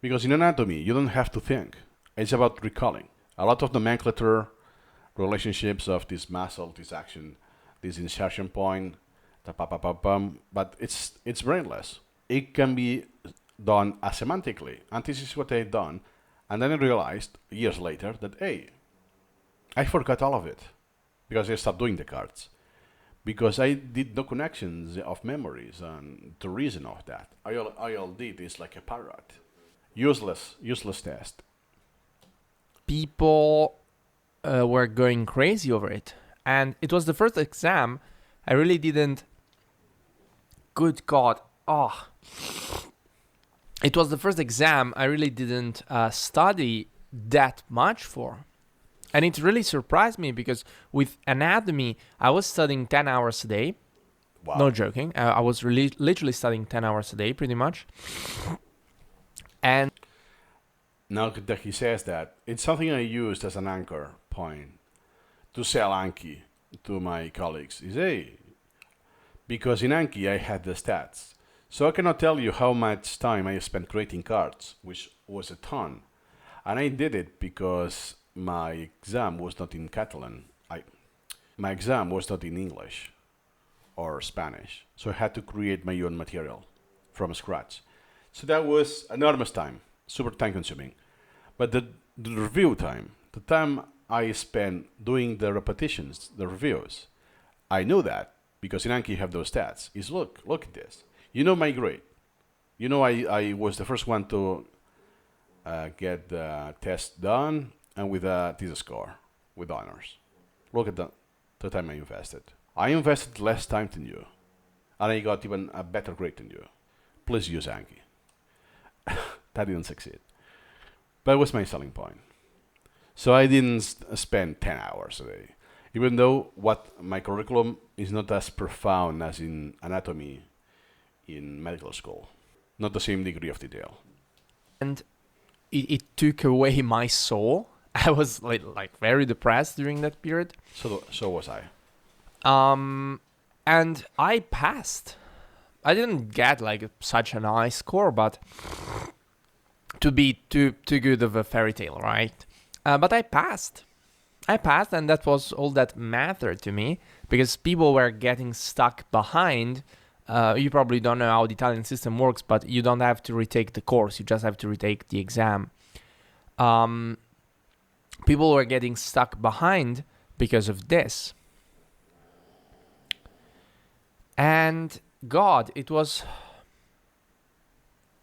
because in anatomy, you don't have to think. It's about recalling. A lot of nomenclature, relationships of this muscle, this action, this insertion point, but it's brainless. It can be done asemantically, and this is what I've done. And then I realized years later that, hey, I forgot all of it because I stopped doing the cards. Because I did no connections of memories and the reason of that. All did is like a parrot. Useless test. People were going crazy over it. And it was the first exam I really didn't. Good God. Oh. It was the first exam I really didn't study that much for. And it really surprised me because with anatomy, I was studying 10 hours a day. Wow. No joking. I was really literally studying 10 hours a day pretty much. And Now that he says that, it's something I used as an anchor point to sell Anki to my colleagues. Is hey, because in Anki I had the stats. So I cannot tell you how much time I spent creating cards, which was a ton. And I did it because my exam was not in Catalan. My exam was not in English or Spanish. So I had to create my own material from scratch. So that was enormous time, super time consuming. But the review time, the time I spent doing the repetitions, the reviews, I know that because in Anki you have those stats. Is look at this. You know my grade. You know I was the first one to get the test done and with a thesis score, with honors. Look at the time I invested. I invested less time than you, and I got even a better grade than you. Please use Anki. That didn't succeed. But it was my selling point. So I didn't spend 10 hours a day, even though what my curriculum is not as profound as in anatomy in medical school. Not the same degree of detail. it took away my soul. I was like very depressed during that period. So was I. And I passed. I didn't get like such a high score, but to be too good of a fairy tale, right? But I passed. And that was all that mattered to me because people were getting stuck behind. You probably don't know how the Italian system works, but you don't have to retake the course. You just have to retake the exam. People were getting stuck behind because of this. And God, it was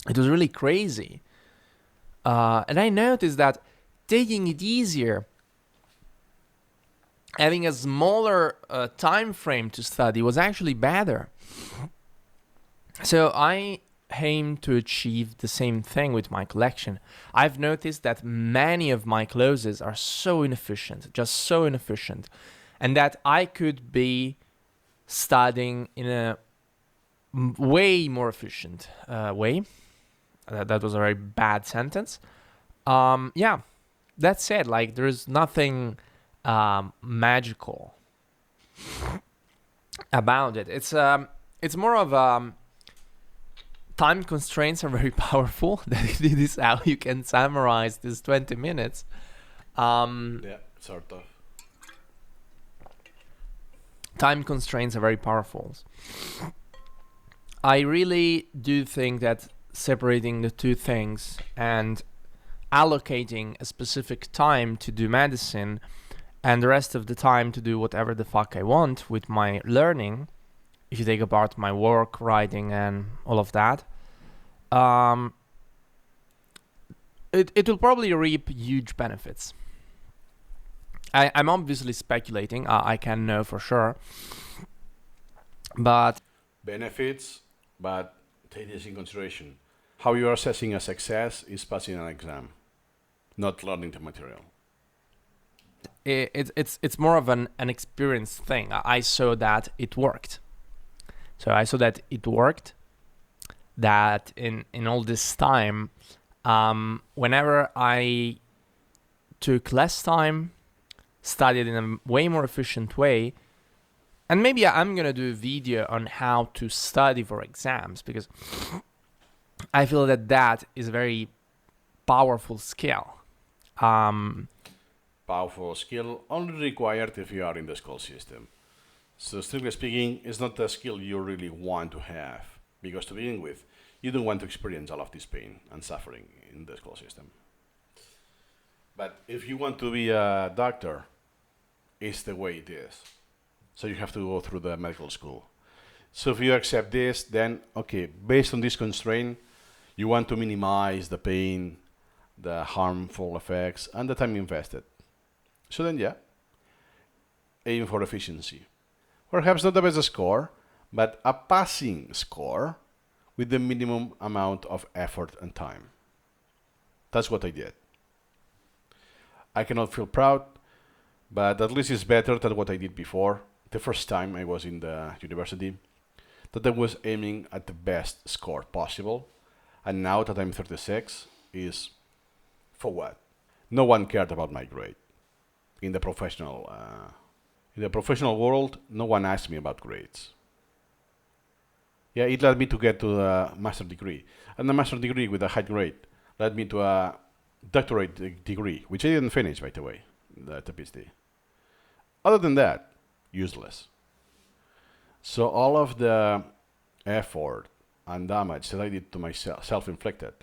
really crazy. And I noticed that taking it easier, having a smaller time frame to study was actually better. So I aim to achieve the same thing with my collection. I've noticed that many of my closes are so inefficient, just so inefficient, and that I could be studying in a way more efficient way. That was a very bad sentence. Yeah, that's it. Like there's nothing magical about it. It's more of time constraints are very powerful. This is how you can summarize this 20 minutes. Yeah, sort of. Time constraints are very powerful. I really do think that separating the two things and allocating a specific time to do medicine and the rest of the time to do whatever the fuck I want with my learning, if you take apart my work, writing, and all of that, it will probably reap huge benefits. I'm obviously speculating. I can't know for sure. But benefits, but take this in consideration. How you are assessing a success is passing an exam, not learning the material. It's more of an experience thing. I saw that it worked. So I saw that it worked. That in all this time, whenever I took less time, studied in a way more efficient way, and maybe I'm gonna do a video on how to study for exams because I feel that is a very powerful skill. Powerful skill only required if you are in the school system. So strictly speaking, it's not a skill you really want to have because to begin with, you don't want to experience all of this pain and suffering in the school system. But if you want to be a doctor, it's the way it is. So you have to go through the medical school. So if you accept this, then okay, based on this constraint, you want to minimize the pain, the harmful effects, and the time invested. So then, yeah, aim for efficiency. Perhaps not the best score, but a passing score with the minimum amount of effort and time. That's what I did. I cannot feel proud, but at least it's better than what I did before, the first time I was in the university, that I was aiming at the best score possible, and now that I'm 36, is for what? No one cared about my grade. In the professional world, no one asked me about grades. Yeah, it led me to get to a master degree, and the master degree with a high grade led me to a doctorate degree, which I didn't finish, by the way, the PhD. Other than that, useless. So all of the effort and damage that I did to myself, self-inflicted,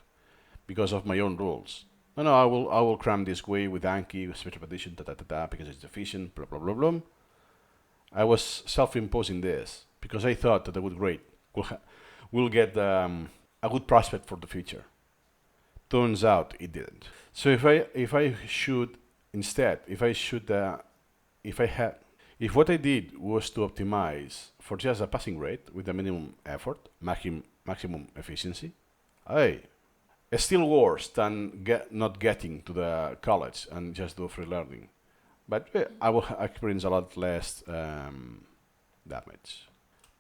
because of my own rules. No, I will cram this way with Anki, with special edition, because it's efficient, blah, blah, blah, blah. I was self-imposing this because I thought that a good grade will get a good prospect for the future. Turns out it didn't. So if what I did was to optimize for just a passing rate with the minimum effort, maximum efficiency, it's still worse than not getting to the college and just do free learning. But I will experience a lot less damage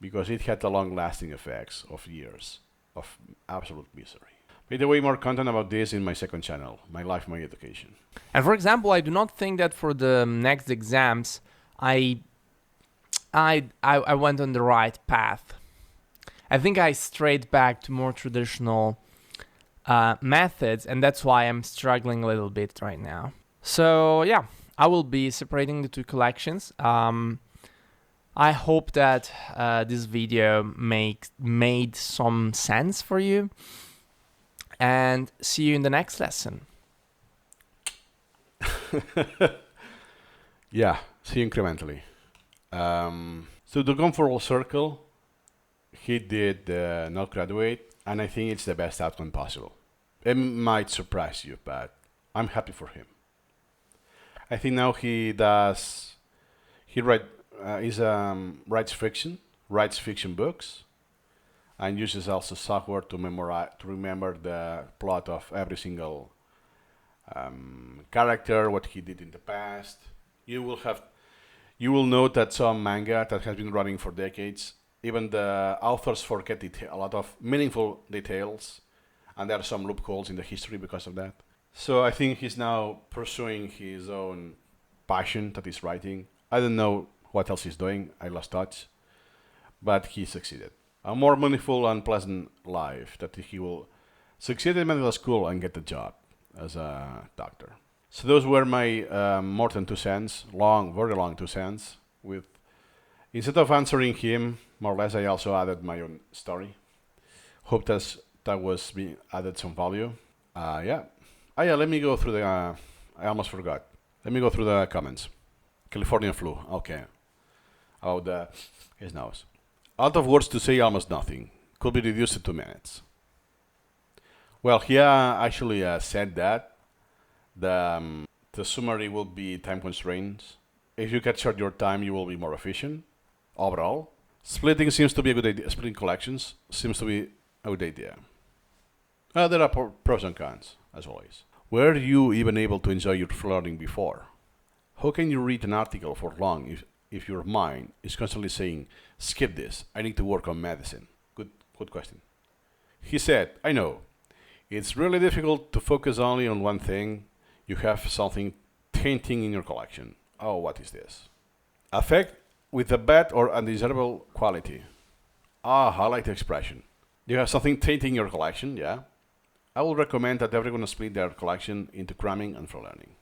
because it had the long-lasting effects of years of absolute misery. By the way, more content about this in my second channel, My Life, My Education. And for example, I do not think that for the next exams, I went on the right path. I think I strayed back to more traditional methods, and that's why I'm struggling a little bit right now. So yeah, I will be separating the two collections. I hope that this video made some sense for you, and see you in the next lesson. Yeah, see you incrementally. So to come full circle, he did not graduate, and I think it's the best outcome possible. It might surprise you, but I'm happy for him. I think now writes fiction books, and uses also software to remember the plot of every single character, what he did in the past. You will note that some manga that has been running for decades, even the authors forget a lot of meaningful details, and there are some loopholes in the history because of that. So I think he's now pursuing his own passion that he's writing. I don't know what else he's doing. I lost touch, but he succeeded. A more meaningful and pleasant life, that he will succeed in medical school and get a job as a doctor. So those were my more than 2 cents, very long 2 cents. Instead of answering him, more or less, I also added my own story. Hope that was added some value. Yeah. Let me go through I almost forgot. Let me go through the comments. California flu. Okay. About his nose. Out of words to say almost nothing. Could be reduced to 2 minutes. Well, he actually said that the summary will be time constraints. If you cut short your time, you will be more efficient. Overall, splitting seems to be a good idea. Splitting collections seems to be a good idea. There are pros and cons, as always. Were you even able to enjoy your learning before? How can you read an article for long if your mind is constantly saying, skip this, I need to work on medicine? Good question. He said, I know. It's really difficult to focus only on one thing. You have something tainting in your collection. Oh, what is this? Affect with a bad or undesirable quality. I like the expression. You have something tainting your collection, yeah? I will recommend that everyone split their collection into cramming and free learning.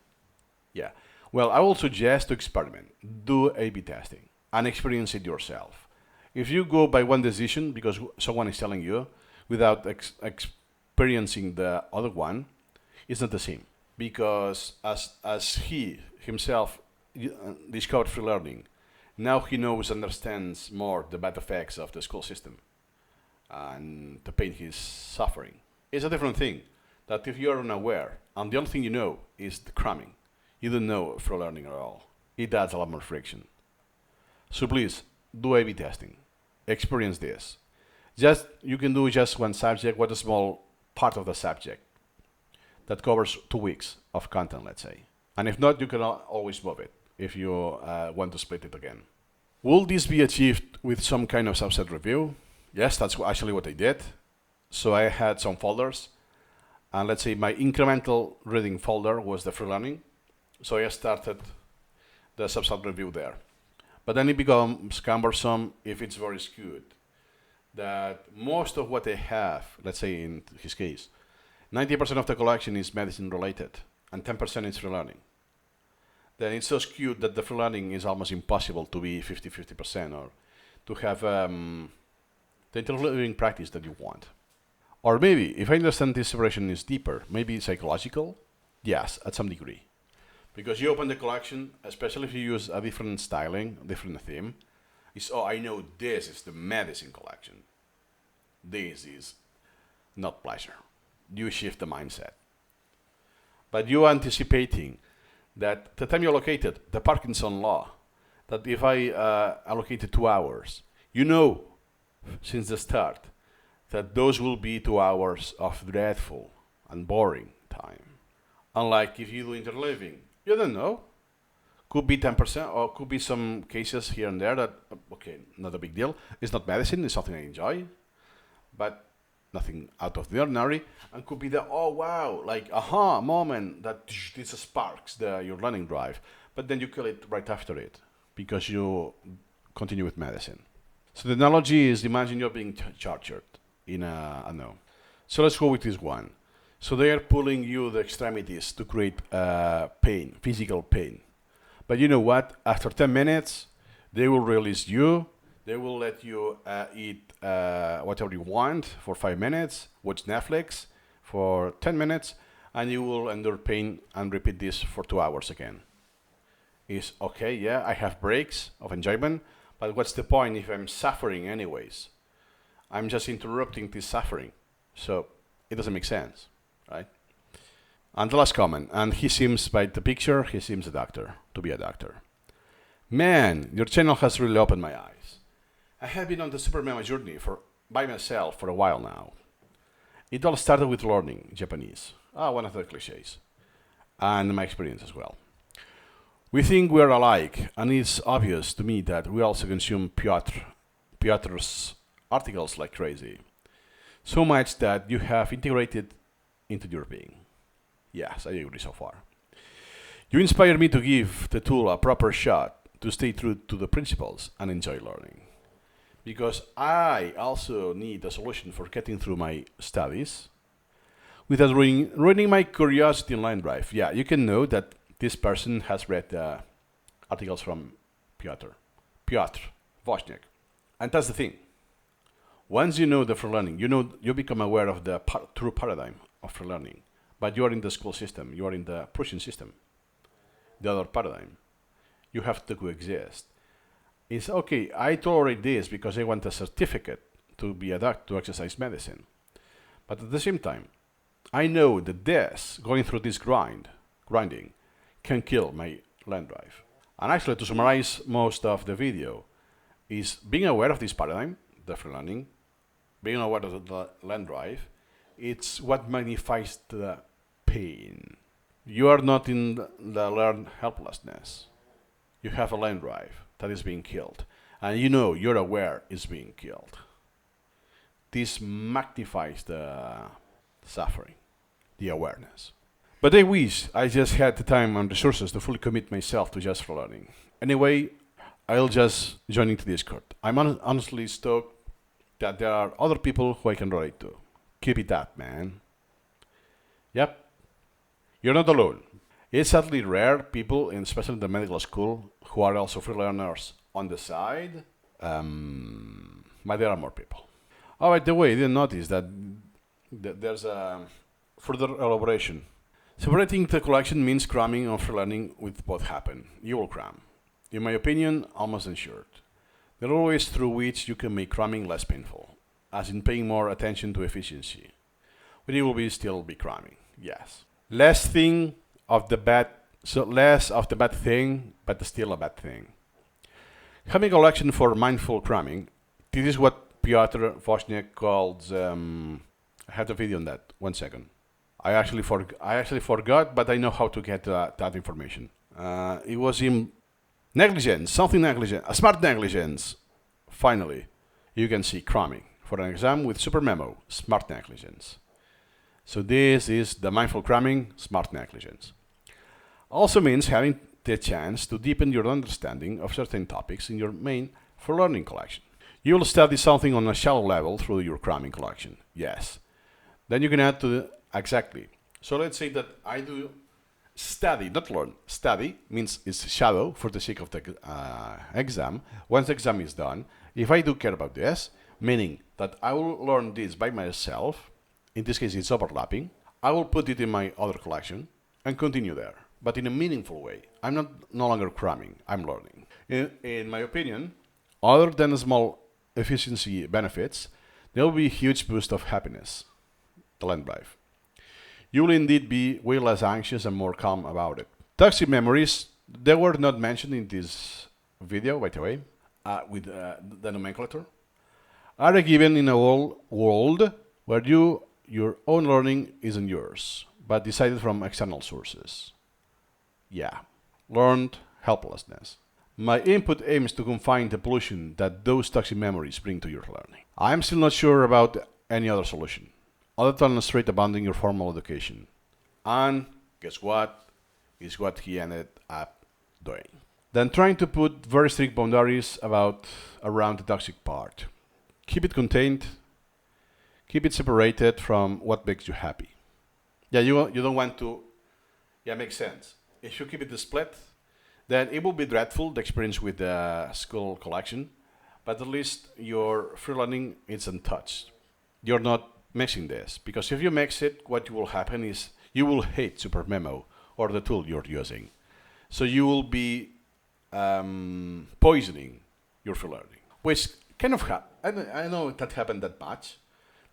Yeah. Well, I will suggest to experiment. Do A/B testing and experience it yourself. If you go by one decision because someone is telling you without experiencing the other one, it's not the same. Because as he himself discovered free learning, now he understands more the bad effects of the school system and the pain he's suffering. It's a different thing that if you're unaware and the only thing you know is the cramming, you don't know free learning at all. It adds a lot more friction. So please, do A/B testing. Experience this. Just you can do just one subject, what a small part of the subject that covers 2 weeks of content, let's say. And if not, you can always move it if you want to split it again. Will this be achieved with some kind of subset review? Yes, that's actually what I did. So I had some folders, and let's say my incremental reading folder was the free learning. So I started the subset review there. But then it becomes cumbersome if it's very skewed. That most of what I have, let's say in his case, 90% of the collection is medicine related, and 10% is free learning. Then it's so skewed that the free learning is almost impossible to be 50-50% or to have the interlearning practice that you want. Or maybe, if I understand this separation is deeper, maybe psychological? Yes, at some degree. Because you open the collection, especially if you use a different styling, different theme, it's, oh, I know this is the medicine collection. This is not pleasure. You shift the mindset. But you're anticipating that the time you allocated, the Parkinson law, that if I allocated 2 hours, you know since the start that those will be 2 hours of dreadful and boring time. Unlike if you do interleaving, you don't know. Could be 10%, or could be some cases here and there that, okay, not a big deal. It's not medicine, it's something I enjoy, but nothing out of the ordinary. And could be the, oh wow, like aha moment that this sparks your learning drive. But then you kill it right after it because you continue with medicine. So the analogy is, imagine you're being charged in a, I don't know. So let's go with this one. So they are pulling you the extremities to create pain, physical pain. But you know what? After 10 minutes, they will release you. They will let you eat whatever you want for 5 minutes, watch Netflix for 10 minutes, and you will endure pain and repeat this for 2 hours again. It's okay, yeah, I have breaks of enjoyment, but what's the point if I'm suffering anyways? I'm just interrupting this suffering. So it doesn't make sense, right? And the last comment, and he seems, by the picture, he seems a doctor, to be a doctor. Man, your channel has really opened my eyes. I have been on the Supermemo journey by myself for a while now. It all started with learning Japanese, one of the cliches, and my experience as well. We think we're alike, and it's obvious to me that we also consume Piotr's articles like crazy. So much that you have integrated into your being. Yes, I agree so far. You inspire me to give the tool a proper shot to stay true to the principles and enjoy learning. Because I also need a solution for getting through my studies without ruining my curiosity in line drive. Yeah, you can know that this person has read articles from Piotr Wozniak. And that's the thing. Once you know the free learning, you become aware of the true paradigm of free learning. But you are in the school system, you are in the Prussian system, the other paradigm. You have to coexist. It's okay, I tolerate this because I want a certificate to be a doctor, to exercise medicine. But at the same time, I know that this, going through this grinding, can kill my land drive. And actually, to summarize most of the video, is being aware of this paradigm, the free learning, being aware of the land drive, it's what magnifies the pain. You are not in the learned helplessness. You have a land drive that is being killed. And you're aware it's being killed. This magnifies the suffering, the awareness. But I wish I just had the time and resources to fully commit myself to just for learning. Anyway, I'll just join into Discord. I'm honestly stoked that there are other people who I can relate to. Keep it up, man. Yep. You're not alone. It's sadly rare people, especially in the medical school, who are also free learners on the side. But there are more people. Oh, by the way, I didn't notice that there's a further elaboration. Separating the collection means cramming and free learning with both happen. You will cram. In my opinion, almost ensured. There are ways through which you can make cramming less painful, as in paying more attention to efficiency. But you will still be cramming, yes. Less of the bad thing, but still a bad thing. Having a collection for mindful cramming, this is what Piotr Wozniak calls. I have the video on that. 1 second. I actually forgot, but I know how to get that information. It was in negligence, something negligent, a smart negligence. Finally, you can see cramming for an exam with Supermemo, smart negligence. So this is the mindful cramming, smart negligence. Also means having the chance to deepen your understanding of certain topics in your main for learning collection. You will study something on a shallow level through your cramming collection. Yes. Then you can add to the exactly. So let's say that I do study, not learn. Study means it's shallow for the sake of the exam. Once the exam is done, if I do care about this, meaning that I will learn this by myself, in this case it's overlapping, I will put it in my other collection and continue there, but in a meaningful way. I'm no longer cramming, I'm learning. In my opinion, other than small efficiency benefits, there will be a huge boost of happiness, the land life. You will indeed be way less anxious and more calm about it. Toxic memories, they were not mentioned in this video, by the way, with the nomenclature, are a given in a whole world where your own learning isn't yours, but decided from external sources. Yeah, learned helplessness. My input aims to confine the pollution that those toxic memories bring to your learning. I am still not sure about any other solution, other than straight abandoning your formal education. And guess what? Is what he ended up doing. Then trying to put very strict boundaries around the toxic part. Keep it contained. Keep it separated from what makes you happy. Yeah, you don't want to. Yeah, makes sense. If you keep it split, then it will be dreadful, the experience with the school collection, but at least your free learning is untouched. You're not mixing this, because if you mix it, what will happen is you will hate Supermemo or the tool you're using. So you will be poisoning your free learning, which kind of I know that happened that much,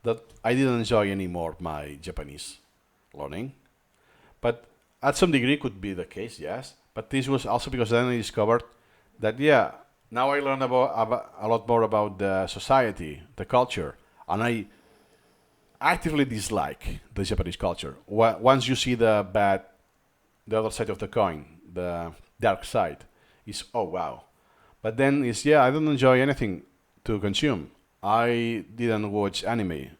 that I didn't enjoy anymore my Japanese learning, but at some degree could be the case, yes. But this was also because then I discovered that, yeah, now I learn about a lot more about the society, the culture, and I actively dislike the Japanese culture. Once you see the other side of the coin, the dark side, is oh wow. But then it's yeah, I don't enjoy anything to consume. I didn't watch anime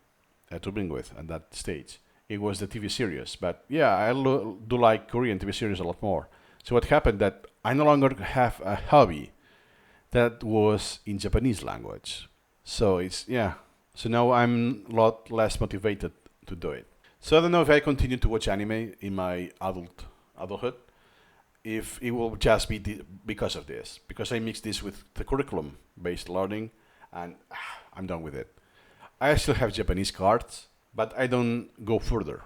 to begin with at that stage. It was the TV series, but yeah, I do like Korean TV series a lot more. So what happened that I no longer have a hobby that was in Japanese language. So it's yeah. So now I'm a lot less motivated to do it. So I don't know if I continue to watch anime in my adulthood, if it will just be because of this, because I mix this with the curriculum-based learning, and I'm done with it. I still have Japanese cards, but I don't go further.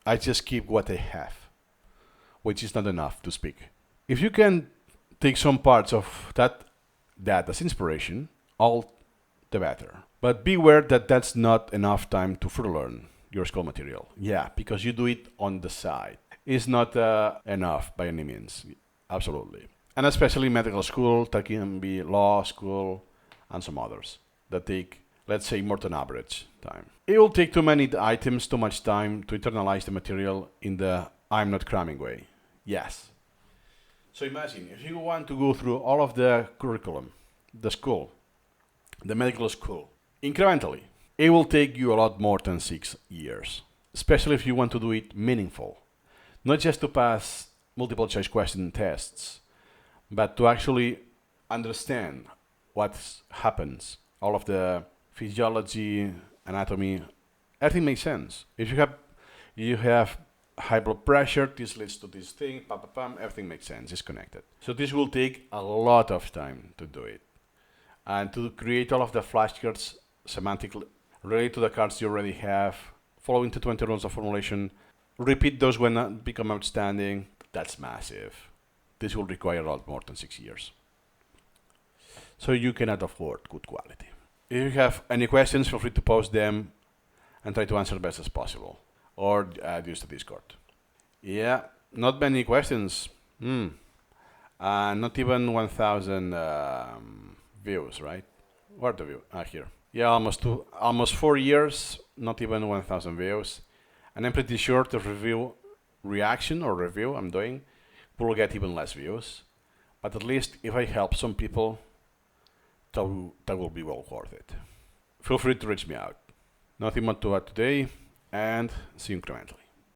I just keep what I have, which is not enough to speak. If you can take some parts of that as inspiration, all the better. But beware that that's not enough time to further learn your school material. Yeah, because you do it on the side. It's not enough by any means, absolutely. And especially medical school, that can be law school, and some others that take, let's say, more than average time. It will take too many items, too much time to internalize the material in the I'm not cramming way. Yes. So imagine, if you want to go through all of the curriculum, the school, the medical school, incrementally, it will take you a lot more than 6 years, especially if you want to do it meaningful. Not just to pass multiple choice question tests, but to actually understand what happens, all of the physiology, anatomy, everything makes sense. If you have high blood pressure, this leads to this thing, everything makes sense, it's connected. So this will take a lot of time to do it. And to create all of the flashcards semantically related to the cards you already have, following the 20 rules of formulation, repeat those when become outstanding, that's massive. This will require a lot more than 6 years. So you cannot afford good quality. If you have any questions, feel free to post them and try to answer the best as possible. Or use the Discord. Yeah, not many questions. Not even 1,000 views, right? Where the view? Here. Yeah, almost 4 years, not even 1,000 views. And I'm pretty sure the review I'm doing will get even less views. But at least if I help some people, that will be well worth it. Feel free to reach me out. Nothing more to add today, and see you incrementally.